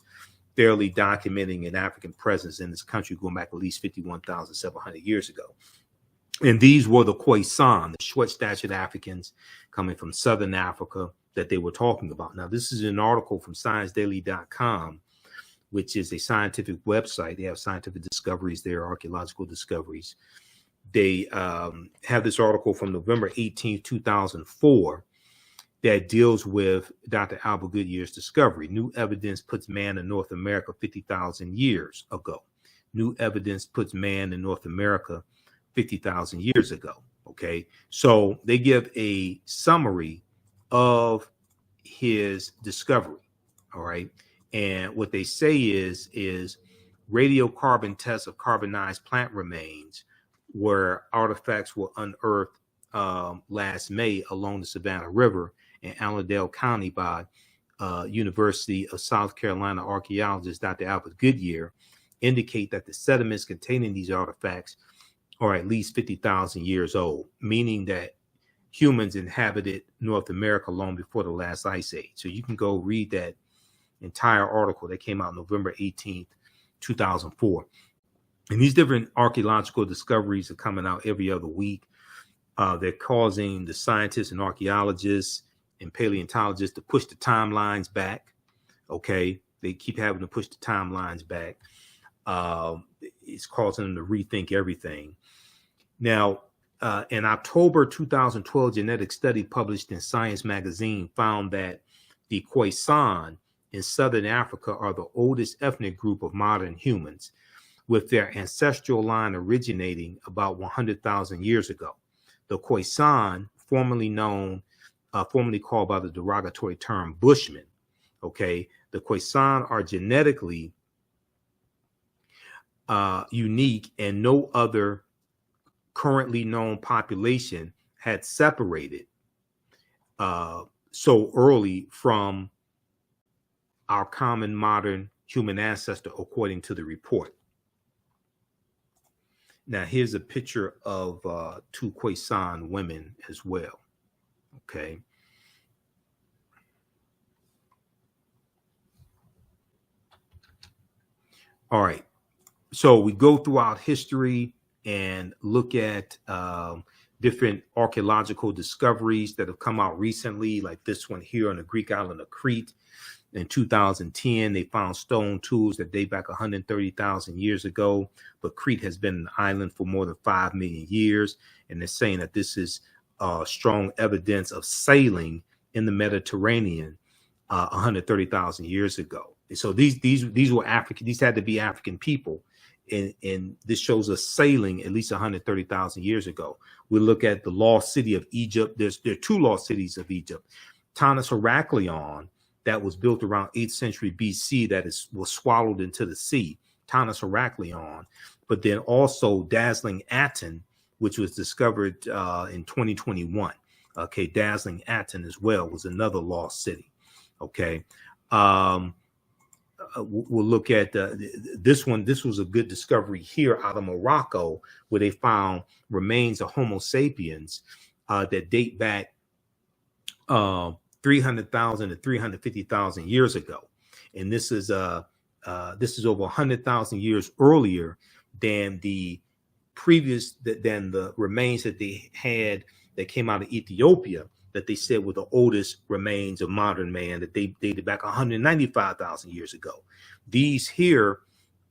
thoroughly documenting an African presence in this country going back at least 51,700 years ago. And these were the Khoisan, the short-statured Africans coming from Southern Africa that they were talking about. Now, this is an article from ScienceDaily.com, which is a scientific website. They have scientific discoveries there, archaeological discoveries. They have this article from November 18, 2004, that deals with Dr. Albert Goodyear's discovery. New evidence puts man in North America 50,000 years ago. New evidence puts man in North America 50,000 years ago. Okay, so they give a summary of his discovery. All right, and what they say is radiocarbon tests of carbonized plant remains, where artifacts were unearthed last May along the Savannah River in Allendale County by University of South Carolina archaeologist Dr. Albert Goodyear, indicate that the sediments containing these artifacts are at least 50,000 years old, meaning that humans inhabited North America long before the last ice age. So you can go read that entire article that came out November 18th, 2004. And these different archaeological discoveries are coming out every other week. They're causing the scientists and archaeologists and paleontologists to push the timelines back. Okay. They keep having to push the timelines back. It's causing them to rethink everything. Now, in October 2012, genetic study published in Science magazine found that the Khoisan in southern Africa are the oldest ethnic group of modern humans, with their ancestral line originating about 100,000 years ago. The Khoisan, formerly called by the derogatory term Bushmen, okay, the Khoisan are genetically unique, and no other currently known population had separated so early from our common modern human ancestor, according to the report. Now, here's a picture of two Khoisan women as well. Okay. All right. So we go throughout history and look at different archaeological discoveries that have come out recently, like this one here on the Greek island of Crete. In 2010, they found stone tools that date back 130,000 years ago, but Crete has been an island for more than 5 million years, and they're saying that this is strong evidence of sailing in the Mediterranean 130,000 years ago. And so these were African. These had to be African people, and this shows us sailing at least 130,000 years ago. We look at the lost city of Egypt. There are two lost cities of Egypt: Tanis Heraklion, that was built around 8th century BC, was swallowed into the sea, Tanis Heraklion, but then also Dazzling Aten, which was discovered in 2021. Okay, Dazzling Aten as well was another lost city. Okay, we'll look at this one. This was a good discovery here out of Morocco, where they found remains of Homo sapiens that date back 300,000 to 350,000 years ago, and this is over 100,000 years earlier than the remains that they had that came out of Ethiopia, that they said were the oldest remains of modern man, that they dated back 195,000 years ago. These here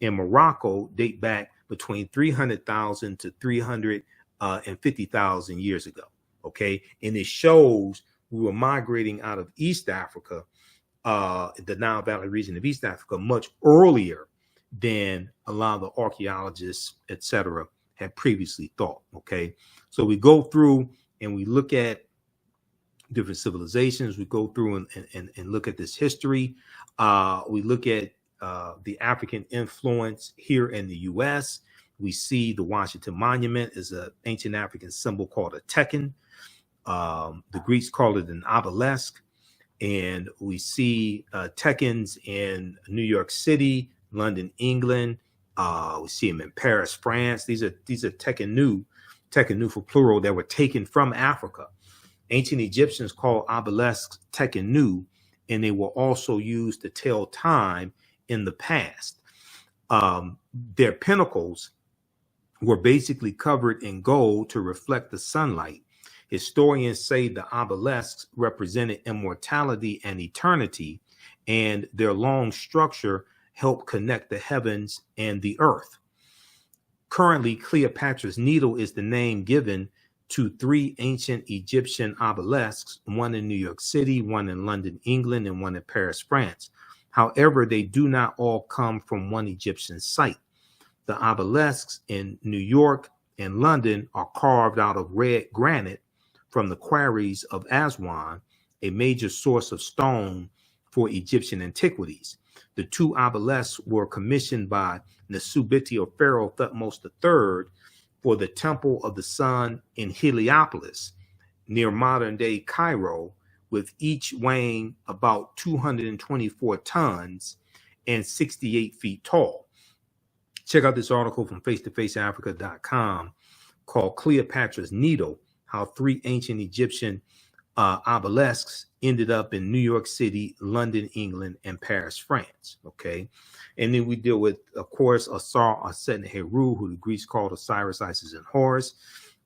in Morocco date back between 300,000 to 350,000 years ago. Okay, and it shows we were migrating out of East Africa, the Nile Valley region of East Africa, much earlier than a lot of the archaeologists, etc., had previously thought. Okay, so we go through and we look at different civilizations. We go through and look at this history. We look at the African influence here in the U.S. We see the Washington Monument is an ancient African symbol called a tekken. The Greeks call it an obelisk, and we see tekens in New York City, London, England. We see them in Paris, France. These are tekenu for plural, that were taken from Africa. Ancient Egyptians called obelisks tekenu, and they were also used to tell time in the past. Their pinnacles were basically covered in gold to reflect the sunlight. Historians say the obelisks represented immortality and eternity, and their long structure helped connect the heavens and the earth. Currently, Cleopatra's Needle is the name given to 3 ancient Egyptian obelisks, one in New York City, one in London, England, and one in Paris, France. However, they do not all come from one Egyptian site. The obelisks in New York and London are carved out of red granite from the quarries of Aswan, a major source of stone for Egyptian antiquities. The 2 obelisks were commissioned by Nesubiti or Pharaoh Thutmose III for the Temple of the Sun in Heliopolis, near modern-day Cairo, with each weighing about 224 tons and 68 feet tall. Check out this article from face-to-faceafrica.com called Cleopatra's Needle, how 3 ancient Egyptian obelisks ended up in New York City, London, England, and Paris, France. Okay. And then we deal with, of course, Asar, Aset, and Heru, who the Greeks called Osiris, Isis, and Horus.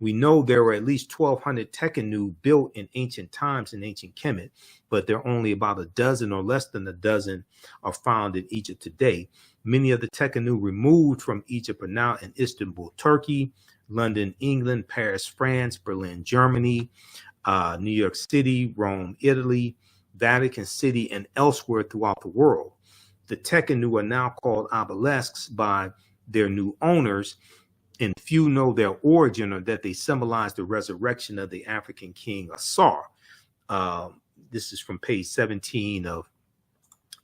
We know there were at least 1,200 Tekenu built in ancient times in ancient Kemet, but there are only about a dozen or less than a dozen are found in Egypt today. Many of the Tekenu removed from Egypt are now in Istanbul, Turkey, London, England, Paris, France, Berlin, Germany, New York City, Rome, Italy, Vatican City, and elsewhere throughout the world. The Tekenu are now called obelisks by their new owners, and few know their origin or that they symbolize the resurrection of the African king Asar. This is from page 17 of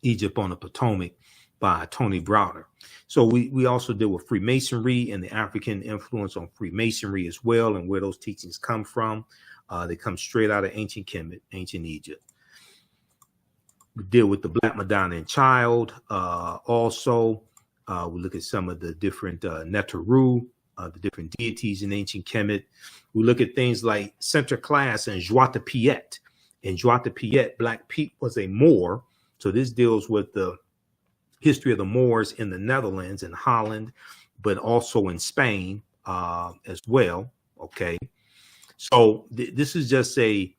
Egypt on the Potomac by Tony Browder. So we also deal with Freemasonry and the African influence on Freemasonry as well, and where those teachings come from. They come straight out of ancient Kemet, ancient Egypt. We deal with the Black Madonna and Child. Also, we look at some of the different Neteru, the different deities in ancient Kemet. We look at things like Sinterklaas and Zwarte Piet. In Zwarte Piet, Black Piet was a Moor. So this deals with the history of the Moors in the Netherlands and Holland, but also in Spain as well. Okay. So this is just a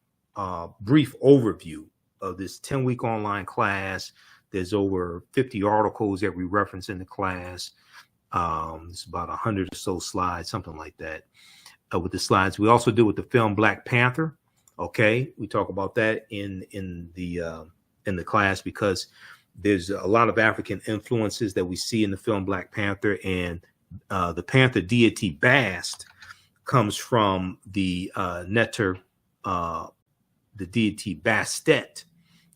brief overview of this 10-week online class. There's over 50 articles that we reference in the class. It's about 100 or so slides, something like that. With the slides, we also deal with the film Black Panther. Okay, we talk about that in the class because there's a lot of African influences that we see in the film Black Panther, and the Panther deity Bast comes from the Neter, the deity Bastet,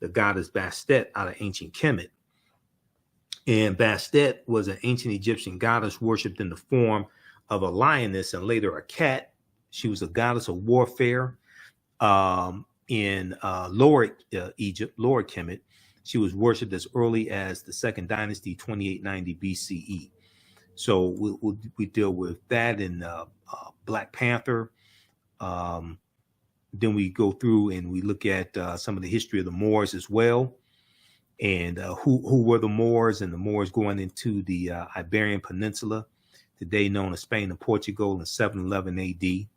the goddess Bastet out of ancient Kemet. And Bastet was an ancient Egyptian goddess worshipped in the form of a lioness and later a cat. She was a goddess of warfare in Lower Egypt, Lower Kemet. She was worshipped as early as the Second Dynasty, 2890 BCE. So we deal with that in Black Panther. Then we go through and we look at some of the history of the Moors as well, and who were the Moors, and the Moors going into the Iberian Peninsula, today known as Spain and Portugal, in 711 AD.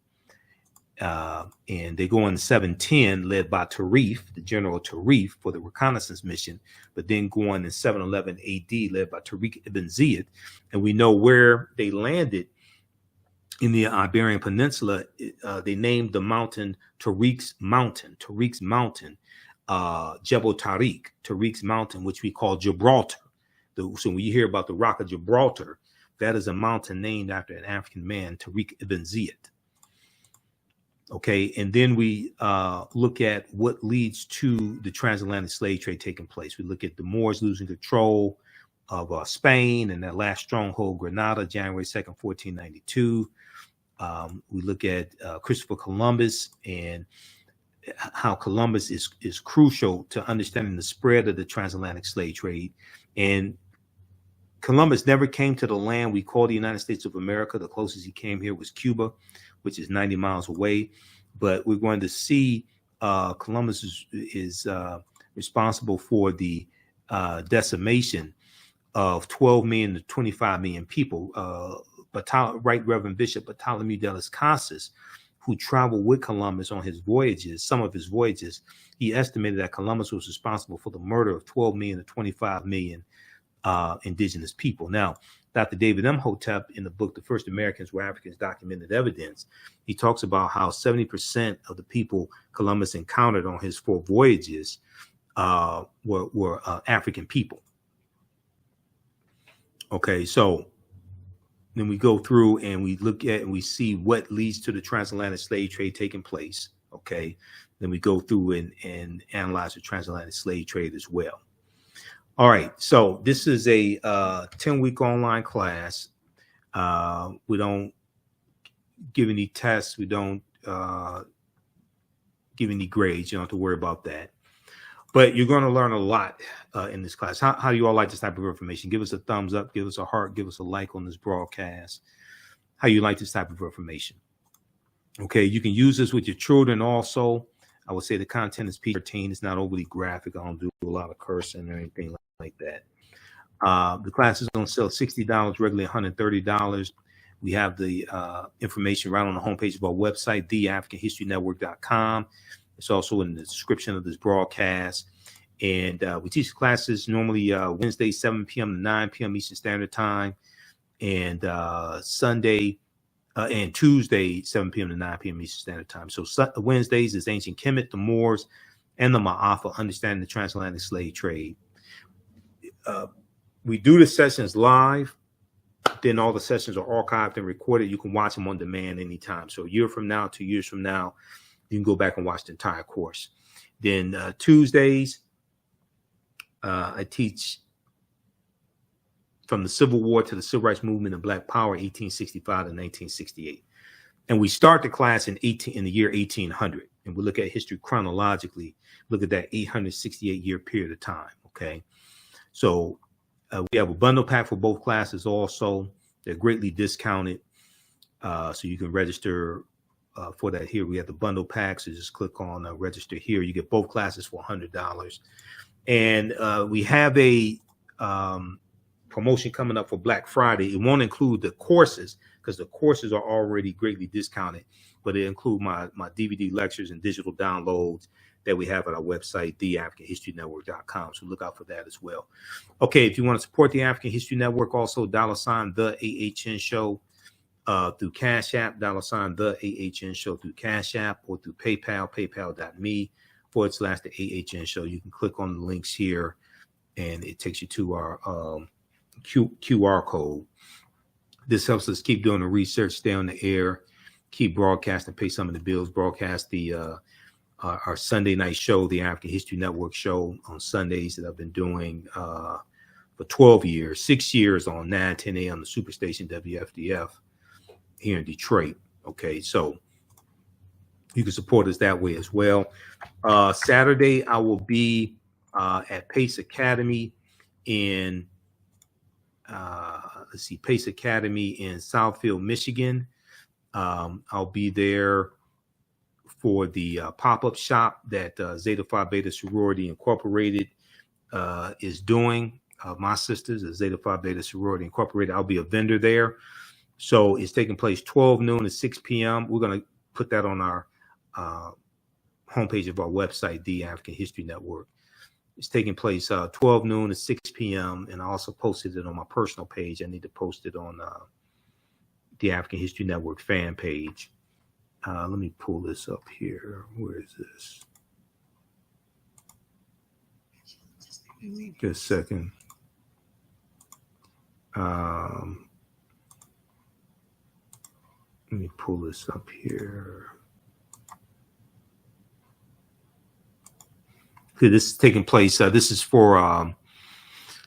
And they go in 710, led by Tarif, the General Tarif, for the reconnaissance mission, but then go on in 711 AD, led by Tariq ibn Ziyad. And we know where they landed in the Iberian Peninsula. They named the mountain Tariq's Mountain, Jebel Tariq, Tariq's Mountain, which we call Gibraltar. So when you hear about the Rock of Gibraltar, that is a mountain named after an African man, Tariq ibn Ziyad. Okay, and then we look at what leads to the transatlantic slave trade taking place. We look at the Moors losing control of Spain and that last stronghold, Granada, January 2nd, 1492. We look at Christopher Columbus and how Columbus is crucial to understanding the spread of the transatlantic slave trade. And Columbus never came to the land we call the United States of America. The closest he came here was Cuba, which is 90 miles away. But we're going to see Columbus is responsible for the decimation of 12 million to 25 million people. Right Reverend Bishop Bartholomew de las Casas, who traveled with Columbus on his voyages, some of his voyages, he estimated that Columbus was responsible for the murder of 12 million to 25 million indigenous people. Now, Dr. David Imhotep, in the book, The First Americans Were Africans, Documented Evidence, he talks about how 70% of the people Columbus encountered on his 4 voyages were African people. Okay, so then we go through and we look at and we see what leads to the transatlantic slave trade taking place. Okay, then we go through and analyze the transatlantic slave trade as well. All right, so this is a 10-week online class. We don't give any tests. We don't give any grades. You don't have to worry about that. But you're going to learn a lot in this class. How do you all like this type of information? Give us a thumbs up. Give us a heart. Give us a like on this broadcast. How you like this type of information? Okay, you can use this with your children also. I would say the content is PG-13. It's not overly graphic. I don't do a lot of cursing or anything like that. The class is on sale $60, regularly $130. We have the information right on the homepage of our website, theafricanhistorynetwork.com. It's also in the description of this broadcast. And we teach classes normally Wednesday, 7 p.m. to 9 p.m. Eastern Standard Time, and Sunday and Tuesday, 7 p.m. to 9 p.m. Eastern Standard Time. So Wednesdays is Ancient Kemet, the Moors, and the Ma'afa, Understanding the Transatlantic Slave Trade. We do the sessions live. Then all the sessions are archived and recorded. You can watch them on demand anytime. So a year from now, 2 years from now, you can go back and watch the entire course. Then Tuesdays, I teach from the Civil War to the Civil Rights Movement and Black Power, 1865 to 1968. And we start the class in the year 1800. And we look at history chronologically, look at that 868-year period of time, okay? So we have a bundle pack for both classes also. They're greatly discounted, so you can register for that here. We have the bundle pack, so just click on register here. You get both classes for $100. And we have a promotion coming up for Black Friday. It won't include the courses because the courses are already greatly discounted, but it includes my DVD lectures and digital downloads that we have at our website, theafricanhistorynetwork.com. So look out for that as well. Okay, if you want to support the African History Network, also $ the AHN show through Cash App, $ the AHN show through Cash App, or through PayPal, paypal.me/the AHN show. You can click on the links here and it takes you to our QR code. This helps us keep doing the research, stay on the air, keep broadcasting, pay some of the bills, broadcast the our Sunday night show, the African History Network show on Sundays that I've been doing for 12 years, 6 years on 9:10 a.m. the Superstation WFDF here in Detroit. Okay, so you can support us that way as well. Saturday, I will be at Pace Academy in Pace Academy in Southfield, Michigan. I'll be there for the pop-up shop that Zeta Phi Beta Sorority Incorporated is doing. My sisters at Zeta Phi Beta Sorority Incorporated. I'll be a vendor there. So it's taking place 12 noon to 6 p.m. We're going to put that on our homepage of our website, The African History Network. It's taking place 12 noon to 6 p.m. And I also posted it on my personal page. I need to post it on the African History Network fan page. Let me pull this up here. Where is this? Just a second. Let me pull this up here. Okay, this is taking place. This is for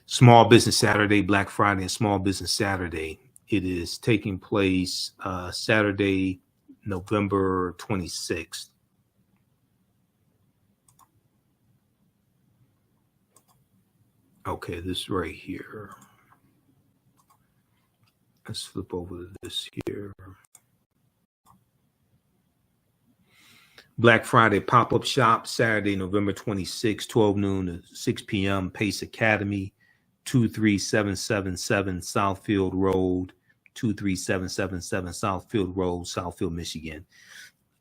Small Business Saturday, Black Friday, and Small Business Saturday. It is taking place Saturday, November 26th. Okay, this right here. Let's flip over to this here. Black Friday pop-up shop, Saturday, November 26th, 12 noon to 6 p.m. Pace Academy, 23777 Southfield Road, 23777 Southfield Road, Southfield, Michigan.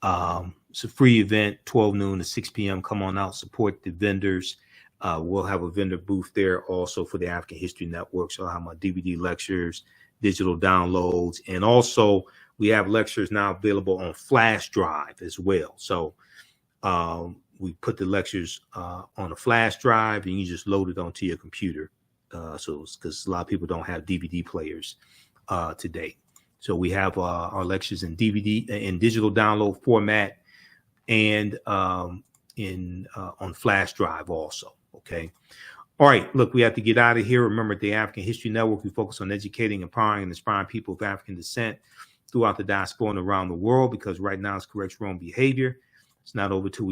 It's a free event, 12 noon to 6 p.m. Come on out, support the vendors. We'll have a vendor booth there also for the African History Network. So I'll have my DVD lectures, digital downloads, and also we have lectures now available on flash drive as well. So we put the lectures on a flash drive and you just load it onto your computer. So because a lot of people don't have DVD players today. So we have our lectures in DVD in digital download format and on flash drive also. Okay. All right. Look, we have to get out of here. Remember, at the African History Network, we focus on educating, empowering, and inspiring people of African descent throughout the diaspora and around the world, because right now it's correct wrong behavior. It's not over till we